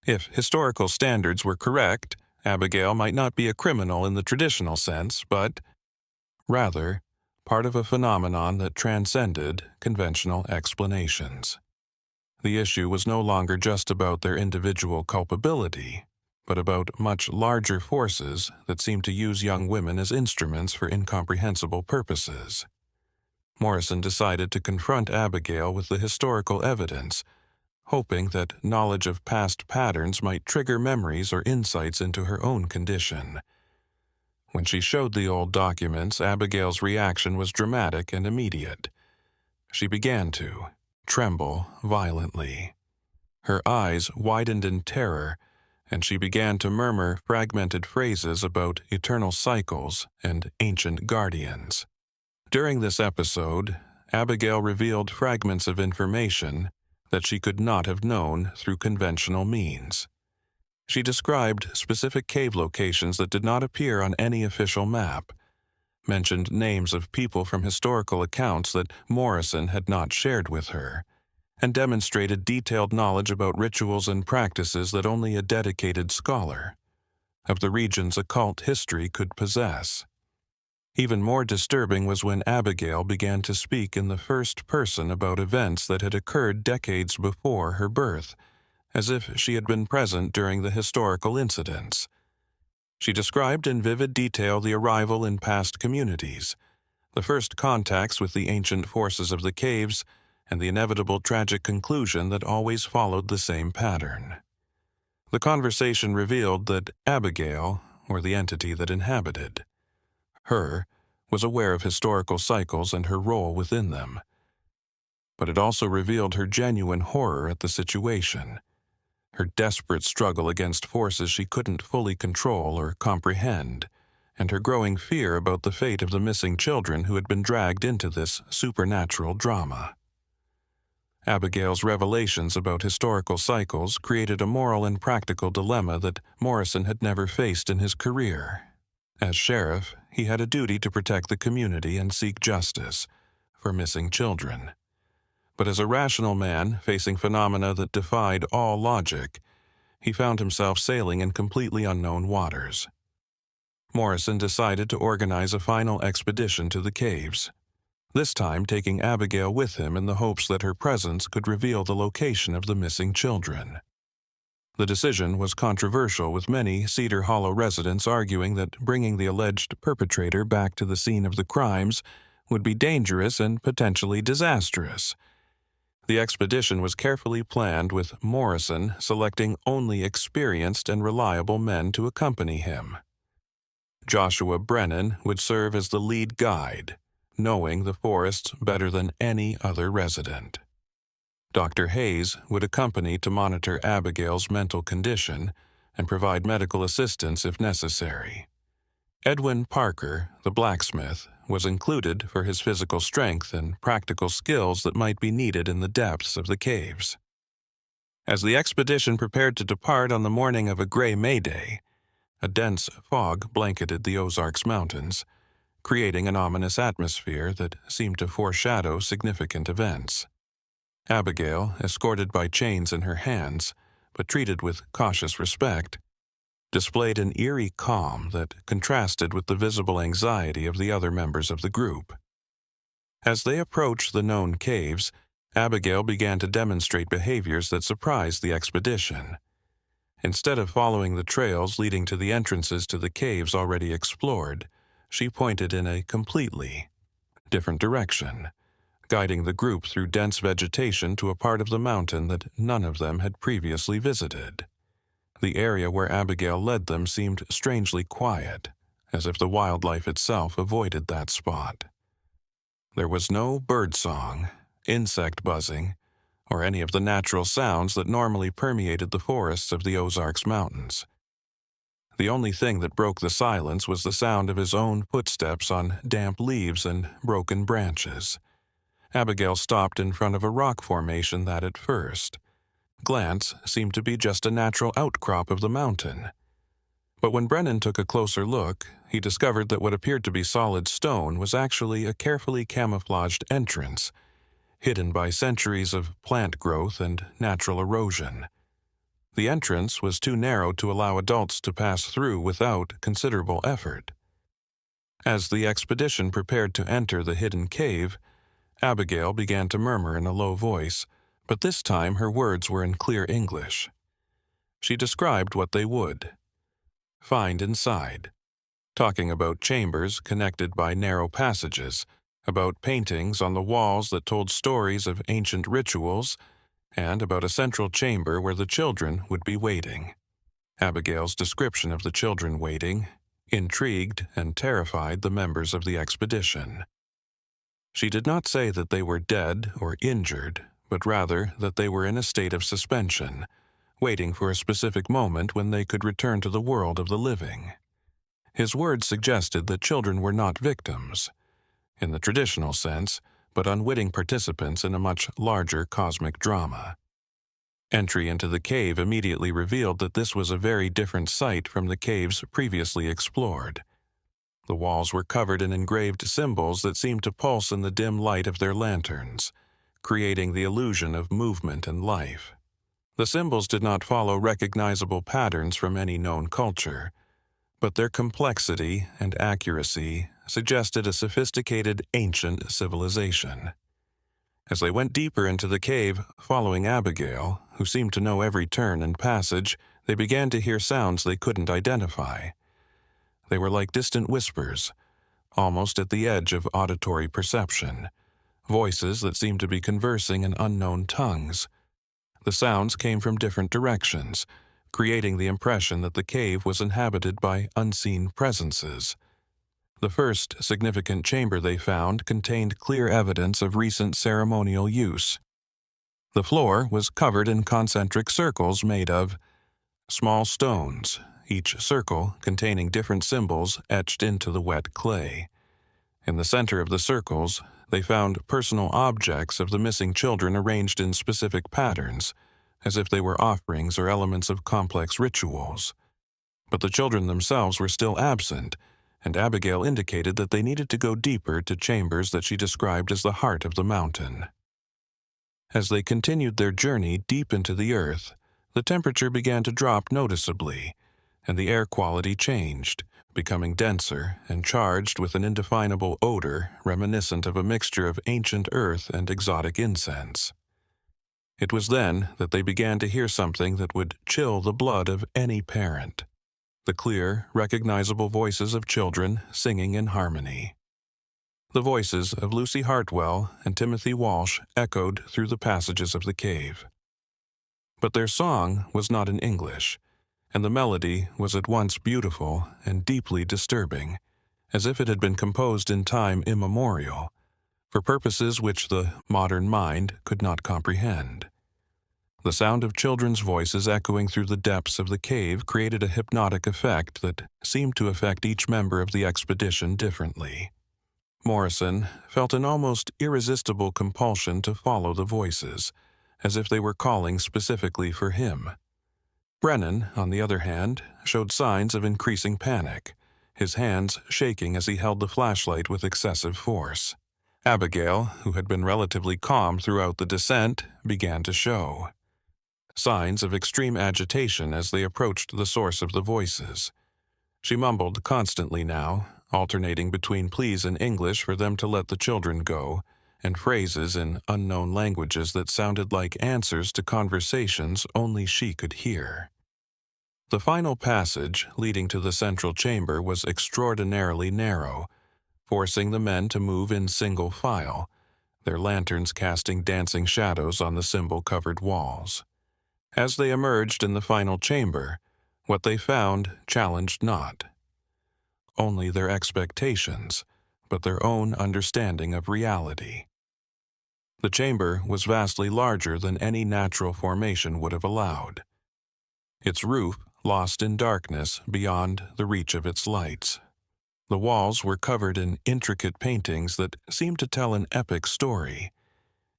If historical standards were correct, Abigail might not be a criminal in the traditional sense, but rather part of a phenomenon that transcended conventional explanations. The issue was no longer just about their individual culpability, but about much larger forces that seemed to use young women as instruments for incomprehensible purposes. Morrison decided to confront Abigail with the historical evidence, hoping that knowledge of past patterns might trigger memories or insights into her own condition. When she showed the old documents, Abigail's reaction was dramatic and immediate. She began to tremble violently. Her eyes widened in terror, and she began to murmur fragmented phrases about eternal cycles and ancient guardians. During this episode, Abigail revealed fragments of information that she could not have known through conventional means. She described specific cave locations that did not appear on any official map, mentioned names of people from historical accounts that Morrison had not shared with her, and demonstrated detailed knowledge about rituals and practices that only a dedicated scholar of the region's occult history could possess. Even more disturbing was when Abigail began to speak in the first person about events that had occurred decades before her birth, as if she had been present during the historical incidents. She described in vivid detail the arrival in past communities, the first contacts with the ancient forces of the caves, and the inevitable tragic conclusion that always followed the same pattern. The conversation revealed that Abigail, or the entity that inhabited her, was aware of historical cycles and her role within them. But it also revealed her genuine horror at the situation, her desperate struggle against forces she couldn't fully control or comprehend, and her growing fear about the fate of the missing children who had been dragged into this supernatural drama. Abigail's revelations about historical cycles created a moral and practical dilemma that Morrison had never faced in his career. As sheriff, he had a duty to protect the community and seek justice for missing children. But as a rational man facing phenomena that defied all logic, he found himself sailing in completely unknown waters. Morrison decided to organize a final expedition to the caves, this time taking Abigail with him in the hopes that her presence could reveal the location of the missing children. The decision was controversial, with many Cedar Hollow residents arguing that bringing the alleged perpetrator back to the scene of the crimes would be dangerous and potentially disastrous. The expedition was carefully planned, with Morrison selecting only experienced and reliable men to accompany him. Joshua Brennan would serve as the lead guide, knowing the forests better than any other resident. Dr. Hayes would accompany to monitor Abigail's mental condition and provide medical assistance if necessary. Edwin Parker, the blacksmith, was included for his physical strength and practical skills that might be needed in the depths of the caves. As the expedition prepared to depart on the morning of a gray May Day, a dense fog blanketed the Ozarks Mountains, creating an ominous atmosphere that seemed to foreshadow significant events. Abigail, escorted by chains in her hands, but treated with cautious respect, displayed an eerie calm that contrasted with the visible anxiety of the other members of the group. As they approached the known caves, Abigail began to demonstrate behaviors that surprised the expedition. Instead of following the trails leading to the entrances to the caves already explored, she pointed in a completely different direction, guiding the group through dense vegetation to a part of the mountain that none of them had previously visited. The area where Abigail led them seemed strangely quiet, as if the wildlife itself avoided that spot. There was no birdsong, insect buzzing, or any of the natural sounds that normally permeated the forests of the Ozarks Mountains. The only thing that broke the silence was the sound of his own footsteps on damp leaves and broken branches. Abigail stopped in front of a rock formation that, at first glance, seemed to be just a natural outcrop of the mountain. But when Brennan took a closer look, he discovered that what appeared to be solid stone was actually a carefully camouflaged entrance, hidden by centuries of plant growth and natural erosion. The entrance was too narrow to allow adults to pass through without considerable effort. As the expedition prepared to enter the hidden cave, Abigail began to murmur in a low voice, but this time her words were in clear English. She described what they would find inside, talking about chambers connected by narrow passages, about paintings on the walls that told stories of ancient rituals, and about a central chamber where the children would be waiting. Abigail's description of the children waiting intrigued and terrified the members of the expedition. She did not say that they were dead or injured, but rather that they were in a state of suspension, waiting for a specific moment when they could return to the world of the living. His words suggested that children were not victims, in the traditional sense, but unwitting participants in a much larger cosmic drama. Entry into the cave immediately revealed that this was a very different site from the caves previously explored. The walls were covered in engraved symbols that seemed to pulse in the dim light of their lanterns, creating the illusion of movement and life. The symbols did not follow recognizable patterns from any known culture, but their complexity and accuracy suggested a sophisticated ancient civilization. As they went deeper into the cave, following Abigail, who seemed to know every turn and passage, they began to hear sounds they couldn't identify. They were like distant whispers, almost at the edge of auditory perception, voices that seemed to be conversing in unknown tongues. The sounds came from different directions, creating the impression that the cave was inhabited by unseen presences. The first significant chamber they found contained clear evidence of recent ceremonial use. The floor was covered in concentric circles made of small stones, each circle containing different symbols etched into the wet clay. In the center of the circles, they found personal objects of the missing children arranged in specific patterns, as if they were offerings or elements of complex rituals. But the children themselves were still absent, and Abigail indicated that they needed to go deeper to chambers that she described as the heart of the mountain. As they continued their journey deep into the earth, the temperature began to drop noticeably, and the air quality changed, becoming denser and charged with an indefinable odor reminiscent of a mixture of ancient earth and exotic incense. It was then that they began to hear something that would chill the blood of any parent: the clear, recognizable voices of children singing in harmony. The voices of Lucy Hartwell and Timothy Walsh echoed through the passages of the cave. But their song was not in English, and the melody was at once beautiful and deeply disturbing, as if it had been composed in time immemorial, for purposes which the modern mind could not comprehend. The sound of children's voices echoing through the depths of the cave created a hypnotic effect that seemed to affect each member of the expedition differently. Morrison felt an almost irresistible compulsion to follow the voices, as if they were calling specifically for him. Brennan, on the other hand, showed signs of increasing panic, his hands shaking as he held the flashlight with excessive force. Abigail, who had been relatively calm throughout the descent, began to show signs of extreme agitation as they approached the source of the voices. She mumbled constantly now, alternating between pleas in English for them to let the children go, and phrases in unknown languages that sounded like answers to conversations only she could hear. The final passage, leading to the central chamber, was extraordinarily narrow, forcing the men to move in single file, their lanterns casting dancing shadows on the symbol-covered walls. As they emerged in the final chamber, what they found challenged not only their expectations, but their own understanding of reality. The chamber was vastly larger than any natural formation would have allowed, its roof lost in darkness beyond the reach of its lights. The walls were covered in intricate paintings that seemed to tell an epic story,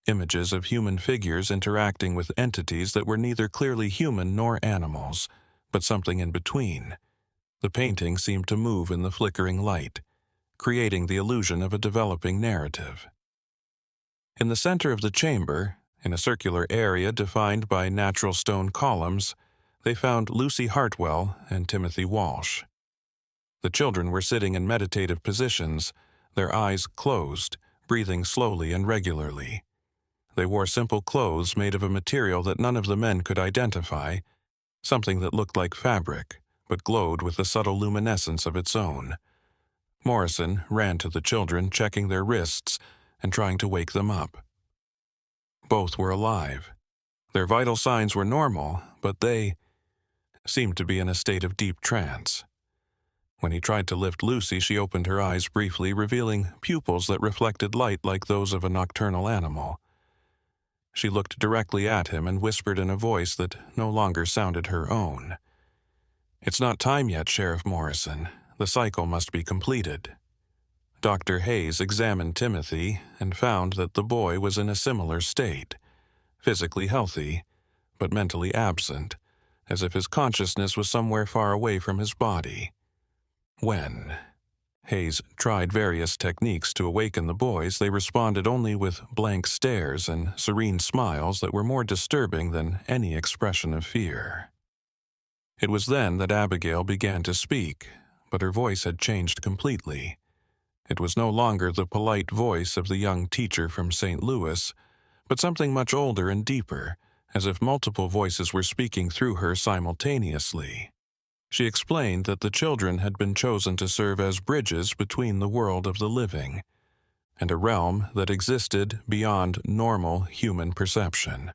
images of human figures interacting with entities that were neither clearly human nor animals, but something in between. The painting seemed to move in the flickering light, creating the illusion of a developing narrative. In the center of the chamber, in a circular area defined by natural stone columns, they found Lucy Hartwell and Timothy Walsh. The children were sitting in meditative positions, their eyes closed, breathing slowly and regularly. They wore simple clothes made of a material that none of the men could identify, something that looked like fabric, but glowed with a subtle luminescence of its own. Morrison ran to the children, checking their wrists and trying to wake them up. Both were alive. Their vital signs were normal, but they seemed to be in a state of deep trance. When he tried to lift Lucy, she opened her eyes briefly, revealing pupils that reflected light like those of a nocturnal animal. She looked directly at him and whispered in a voice that no longer sounded her own. "It's not time yet, Sheriff Morrison. The cycle must be completed." Dr. Hayes examined Timothy and found that the boy was in a similar state, physically healthy, but mentally absent, as if his consciousness was somewhere far away from his body. When Hayes tried various techniques to awaken the boys, they responded only with blank stares and serene smiles that were more disturbing than any expression of fear. It was then that Abigail began to speak, but her voice had changed completely. It was no longer the polite voice of the young teacher from St. Louis, but something much older and deeper, as if multiple voices were speaking through her simultaneously. She explained that the children had been chosen to serve as bridges between the world of the living and a realm that existed beyond normal human perception.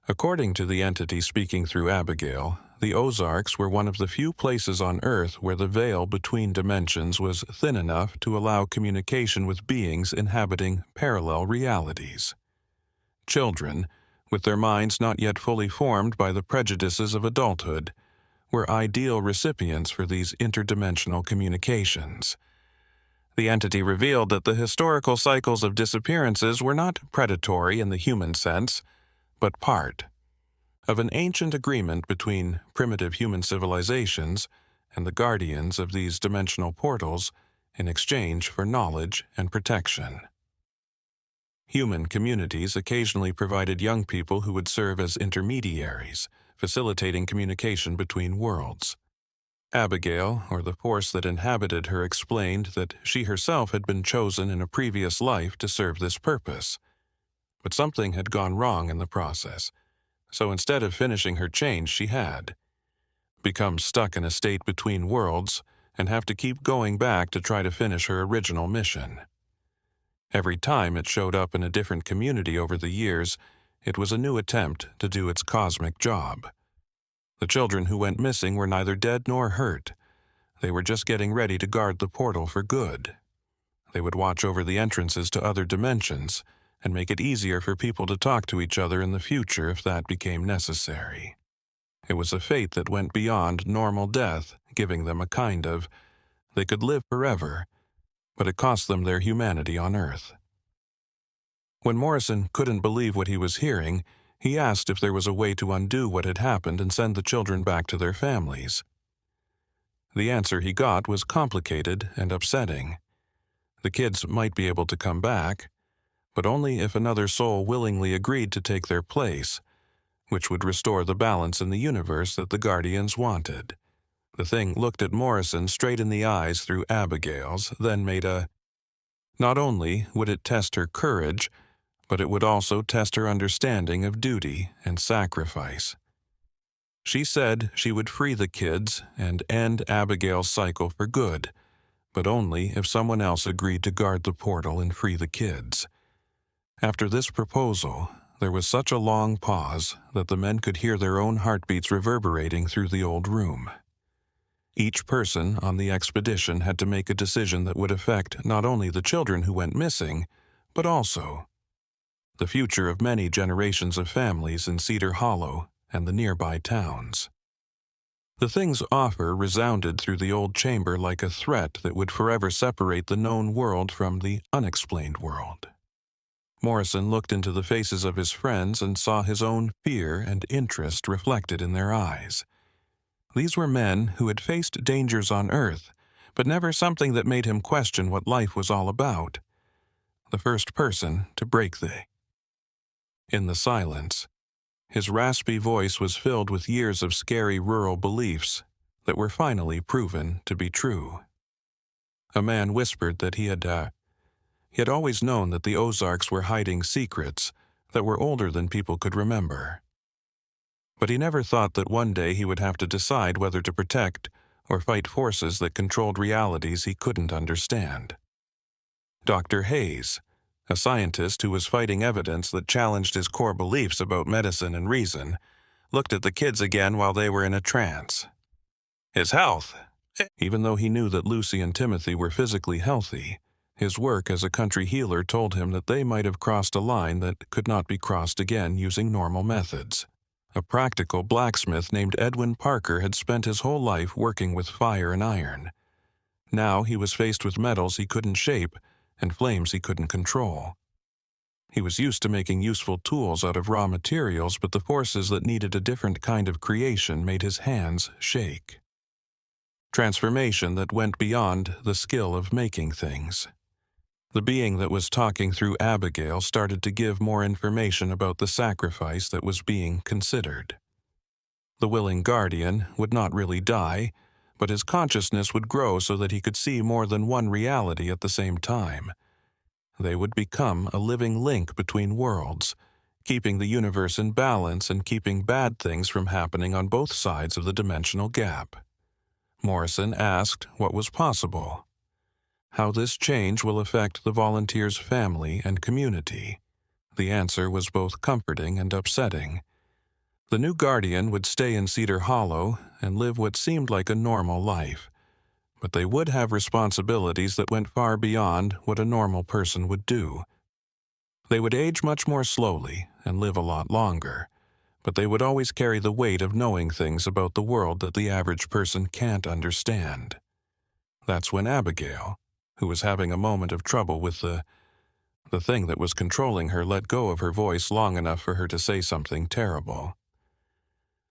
According to the entity speaking through Abigail, the Ozarks were one of the few places on Earth where the veil between dimensions was thin enough to allow communication with beings inhabiting parallel realities. Children, with their minds not yet fully formed by the prejudices of adulthood, were ideal recipients for these interdimensional communications. The entity revealed that the historical cycles of disappearances were not predatory in the human sense, but part of an ancient agreement between primitive human civilizations and the guardians of these dimensional portals in exchange for knowledge and protection. Human communities occasionally provided young people who would serve as intermediaries, facilitating communication between worlds. Abigail, or the force that inhabited her, explained that she herself had been chosen in a previous life to serve this purpose. But something had gone wrong in the process, so instead of finishing her change, she had become stuck in a state between worlds and have to keep going back to try to finish her original mission. Every time it showed up in a different community over the years, it was a new attempt to do its cosmic job. The children who went missing were neither dead nor hurt. They were just getting ready to guard the portal for good. They would watch over the entrances to other dimensions and make it easier for people to talk to each other in the future if that became necessary. It was a fate that went beyond normal death, giving them a kind of, they could live forever, but it cost them their humanity on Earth. When Morrison couldn't believe what he was hearing, he asked if there was a way to undo what had happened and send the children back to their families. The answer he got was complicated and upsetting. The kids might be able to come back, but only if another soul willingly agreed to take their place, which would restore the balance in the universe that the Guardians wanted. The thing looked at Morrison straight in the eyes through Abigail's, then made a... Not only would it test her courage, but it would also test her understanding of duty and sacrifice. She said she would free the kids and end Abigail's cycle for good, but only if someone else agreed to guard the portal and free the kids. After this proposal, there was such a long pause that the men could hear their own heartbeats reverberating through the old room. Each person on the expedition had to make a decision that would affect not only the children who went missing, but also the future of many generations of families in Cedar Hollow and the nearby towns. The thing's offer resounded through the old chamber like a threat that would forever separate the known world from the unexplained world. Morrison looked into the faces of his friends and saw his own fear and interest reflected in their eyes. These were men who had faced dangers on Earth, but never something that made him question what life was all about. The first person to break In the silence, his raspy voice was filled with years of scary rural beliefs that were finally proven to be true. A man whispered that he had always known that the Ozarks were hiding secrets that were older than people could remember. But he never thought that one day he would have to decide whether to protect or fight forces that controlled realities he couldn't understand. Dr. Hayes, a scientist who was fighting evidence that challenged his core beliefs about medicine and reason, looked at the kids again while they were in a trance. His health! Even though he knew that Lucy and Timothy were physically healthy, his work as a country healer told him that they might have crossed a line that could not be crossed again using normal methods. A practical blacksmith named Edwin Parker had spent his whole life working with fire and iron. Now he was faced with metals he couldn't shape and flames he couldn't control. He was used to making useful tools out of raw materials, but the forces that needed a different kind of creation made his hands shake. Transformation that went beyond the skill of making things. The being that was talking through Abigail started to give more information about the sacrifice that was being considered. The willing guardian would not really die, but his consciousness would grow so that he could see more than one reality at the same time. They would become a living link between worlds, keeping the universe in balance and keeping bad things from happening on both sides of the dimensional gap. Morrison asked what was possible, how this change will affect the volunteer's family and community. The answer was both comforting and upsetting. The new guardian would stay in Cedar Hollow and live what seemed like a normal life, but they would have responsibilities that went far beyond what a normal person would do. They would age much more slowly and live a lot longer, but they would always carry the weight of knowing things about the world that the average person can't understand. That's when Abigail, who was having a moment of trouble with the thing that was controlling her, let go of her voice long enough for her to say something terrible.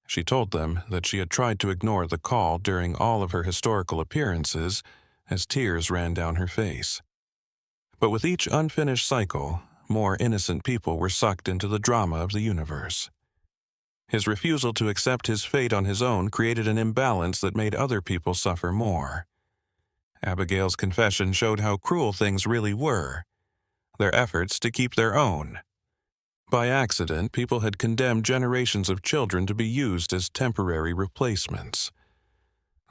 She told them that she had tried to ignore the call during all of her historical appearances as tears ran down her face. But with each unfinished cycle, more innocent people were sucked into the drama of the universe. His refusal to accept his fate on his own created an imbalance that made other people suffer more. Abigail's confession showed how cruel things really were, their efforts to keep their own. By accident, people had condemned generations of children to be used as temporary replacements.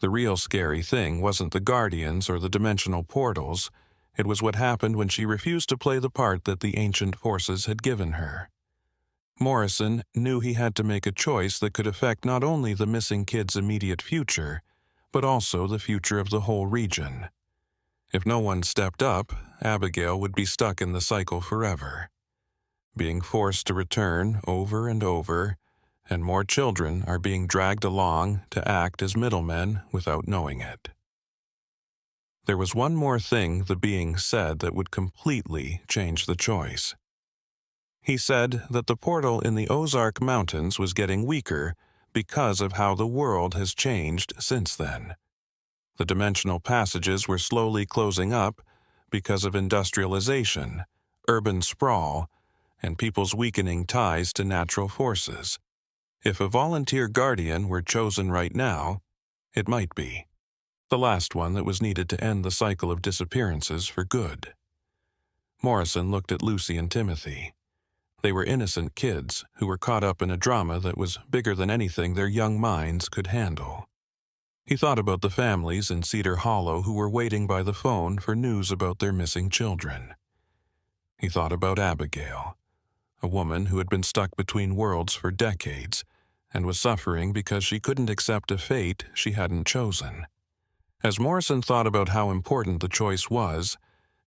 The real scary thing wasn't the guardians or the dimensional portals. It was what happened when she refused to play the part that the ancient forces had given her. Morrison knew he had to make a choice that could affect not only the missing kid's immediate future, but also the future of the whole region. If no one stepped up, Abigail would be stuck in the cycle forever, being forced to return over and over, and more children are being dragged along to act as middlemen without knowing it. There was one more thing the being said that would completely change the choice. He said that the portal in the Ozark Mountains was getting weaker because of how the world has changed since then. The dimensional passages were slowly closing up because of industrialization, urban sprawl, and people's weakening ties to natural forces. If a volunteer guardian were chosen right now, it might be the last one that was needed to end the cycle of disappearances for good. Morrison looked at Lucy and Timothy. They were innocent kids who were caught up in a drama that was bigger than anything their young minds could handle. He thought about the families in Cedar Hollow who were waiting by the phone for news about their missing children. He thought about Abigail, a woman who had been stuck between worlds for decades and was suffering because she couldn't accept a fate she hadn't chosen. As Morrison thought about how important the choice was,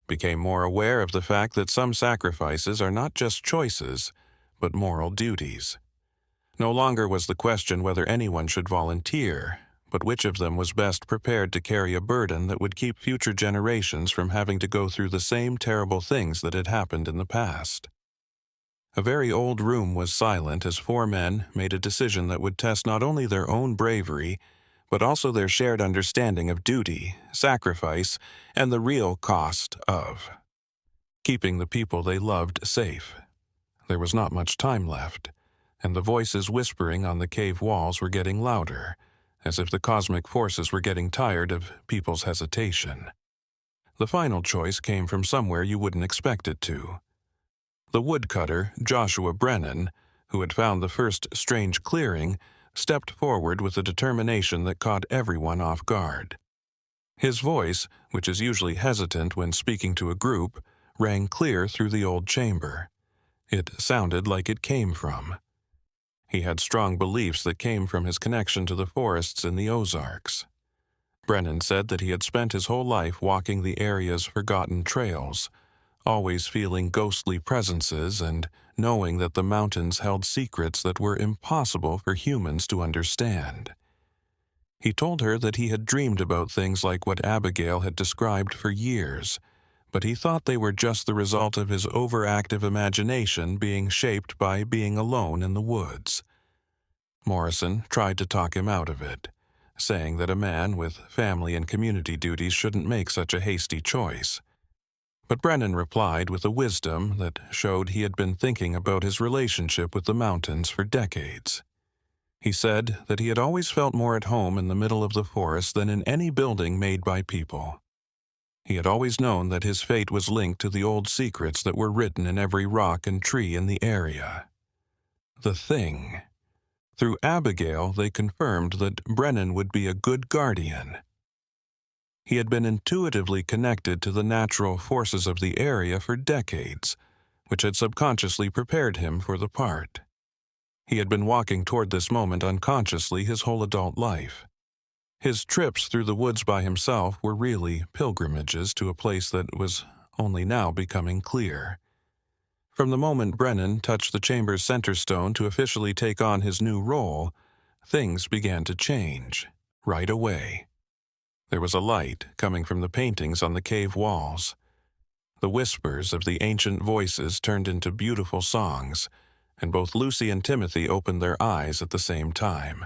became more aware of the fact that some sacrifices are not just choices, but moral duties. No longer was the question whether anyone should volunteer, but which of them was best prepared to carry a burden that would keep future generations from having to go through the same terrible things that had happened in the past. A very old room was silent as four men made a decision that would test not only their own bravery, but also their shared understanding of duty, sacrifice, and the real cost of keeping the people they loved safe. There was not much time left, and the voices whispering on the cave walls were getting louder, as if the cosmic forces were getting tired of people's hesitation. The final choice came from somewhere you wouldn't expect it to. The woodcutter, Joshua Brennan, who had found the first strange clearing, stepped forward with a determination that caught everyone off guard. His voice, which is usually hesitant when speaking to a group, rang clear through the old chamber. It sounded like it came from. He had strong beliefs that came from his connection to the forests in the Ozarks. Brennan said that he had spent his whole life walking the area's forgotten trails, always feeling ghostly presences and knowing that the mountains held secrets that were impossible for humans to understand. He told her that he had dreamed about things like what Abigail had described for years, but he thought they were just the result of his overactive imagination being shaped by being alone in the woods. Morrison tried to talk him out of it, saying that a man with family and community duties shouldn't make such a hasty choice. But Brennan replied with a wisdom that showed he had been thinking about his relationship with the mountains for decades. He said that he had always felt more at home in the middle of the forest than in any building made by people. He had always known that his fate was linked to the old secrets that were written in every rock and tree in the area. the thing. Through Abigail, they confirmed that Brennan would be a good guardian. He had been intuitively connected to the natural forces of the area for decades, which had subconsciously prepared him for the part. He had been walking toward this moment unconsciously his whole adult life. His trips through the woods by himself were really pilgrimages to a place that was only now becoming clear. From the moment Brennan touched the chamber's center stone to officially take on his new role, things began to change, right away. There was a light coming from the paintings on the cave walls. The whispers of the ancient voices turned into beautiful songs, and both Lucy and Timothy opened their eyes at the same time.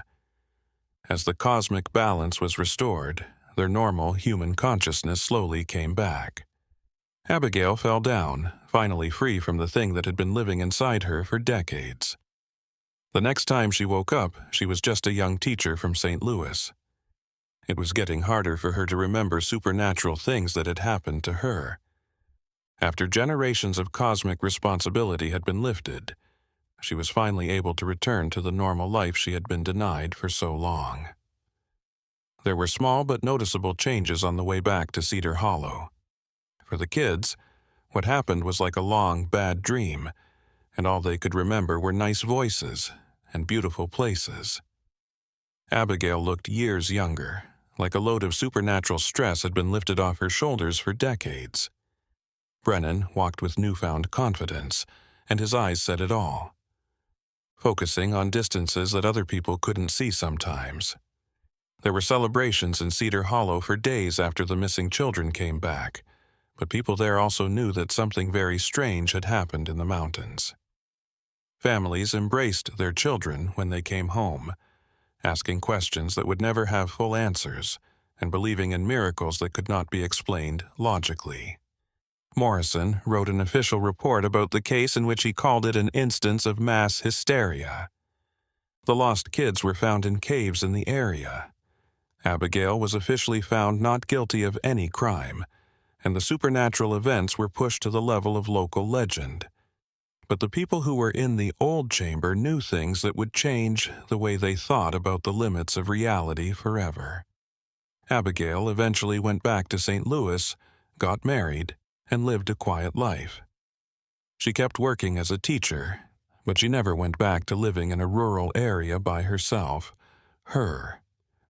As the cosmic balance was restored, their normal human consciousness slowly came back. Abigail fell down, finally free from the thing that had been living inside her for decades. The next time she woke up, she was just a young teacher from St. Louis. It was getting harder for her to remember supernatural things that had happened to her. After generations of cosmic responsibility had been lifted, she was finally able to return to the normal life she had been denied for so long. There were small but noticeable changes on the way back to Cedar Hollow. For the kids, what happened was like a long, bad dream, and all they could remember were nice voices and beautiful places. Abigail looked years younger, like a load of supernatural stress had been lifted off her shoulders for decades. Brennan walked with newfound confidence, and his eyes said it all. Focusing on distances that other people couldn't see sometimes. There were celebrations in Cedar Hollow for days after the missing children came back, but people there also knew that something very strange had happened in the mountains. Families embraced their children when they came home, asking questions that would never have full answers, and believing in miracles that could not be explained logically. Morrison wrote an official report about the case in which he called it an instance of mass hysteria. The lost kids were found in caves in the area. Abigail was officially found not guilty of any crime, and the supernatural events were pushed to the level of local legend. But the people who were in the old chamber knew things that would change the way they thought about the limits of reality forever. Abigail eventually went back to St. Louis, got married, and lived a quiet life. She kept working as a teacher, but she never went back to living in a rural area by herself.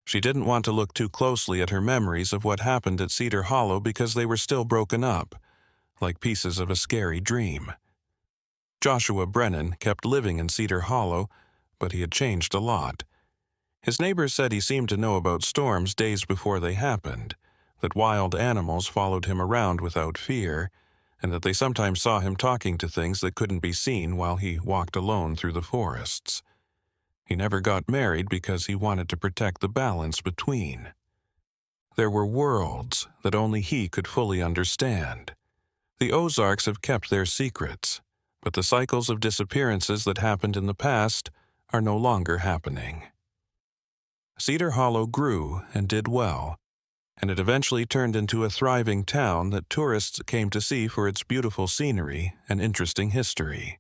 She didn't want to look too closely at her memories of what happened at Cedar Hollow because they were still broken up, like pieces of a scary dream. Joshua Brennan kept living in Cedar Hollow, but he had changed a lot. His neighbors said he seemed to know about storms days before they happened, that wild animals followed him around without fear, and that they sometimes saw him talking to things that couldn't be seen while he walked alone through the forests. He never got married because he wanted to protect the balance between. There were worlds that only he could fully understand. The Ozarks have kept their secrets, but the cycles of disappearances that happened in the past are no longer happening. Cedar Hollow grew and did well, and it eventually turned into a thriving town that tourists came to see for its beautiful scenery and interesting history.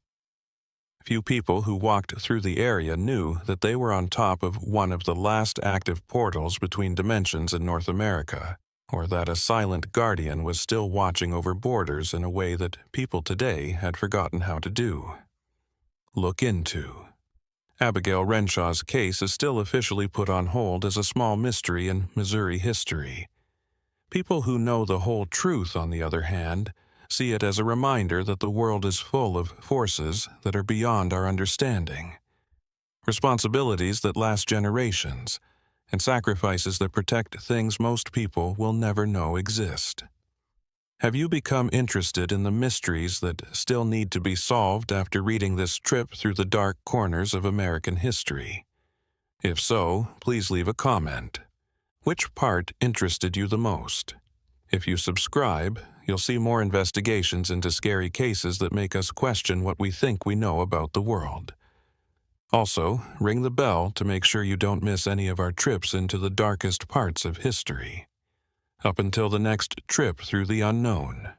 Few people who walked through the area knew that they were on top of one of the last active portals between dimensions in North America, or that a silent guardian was still watching over borders in a way that people today had forgotten how to do. Look into. Abigail Renshaw's case is still officially put on hold as a small mystery in Missouri history. People who know the whole truth, on the other hand, see it as a reminder that the world is full of forces that are beyond our understanding, responsibilities that last generations, and sacrifices that protect things most people will never know exist. Have you become interested in the mysteries that still need to be solved after reading this trip through the dark corners of American history? If so, please leave a comment. Which part interested you the most? If you subscribe, you'll see more investigations into scary cases that make us question what we think we know about the world. Also, ring the bell to make sure you don't miss any of our trips into the darkest parts of history. Up until the next trip through the unknown.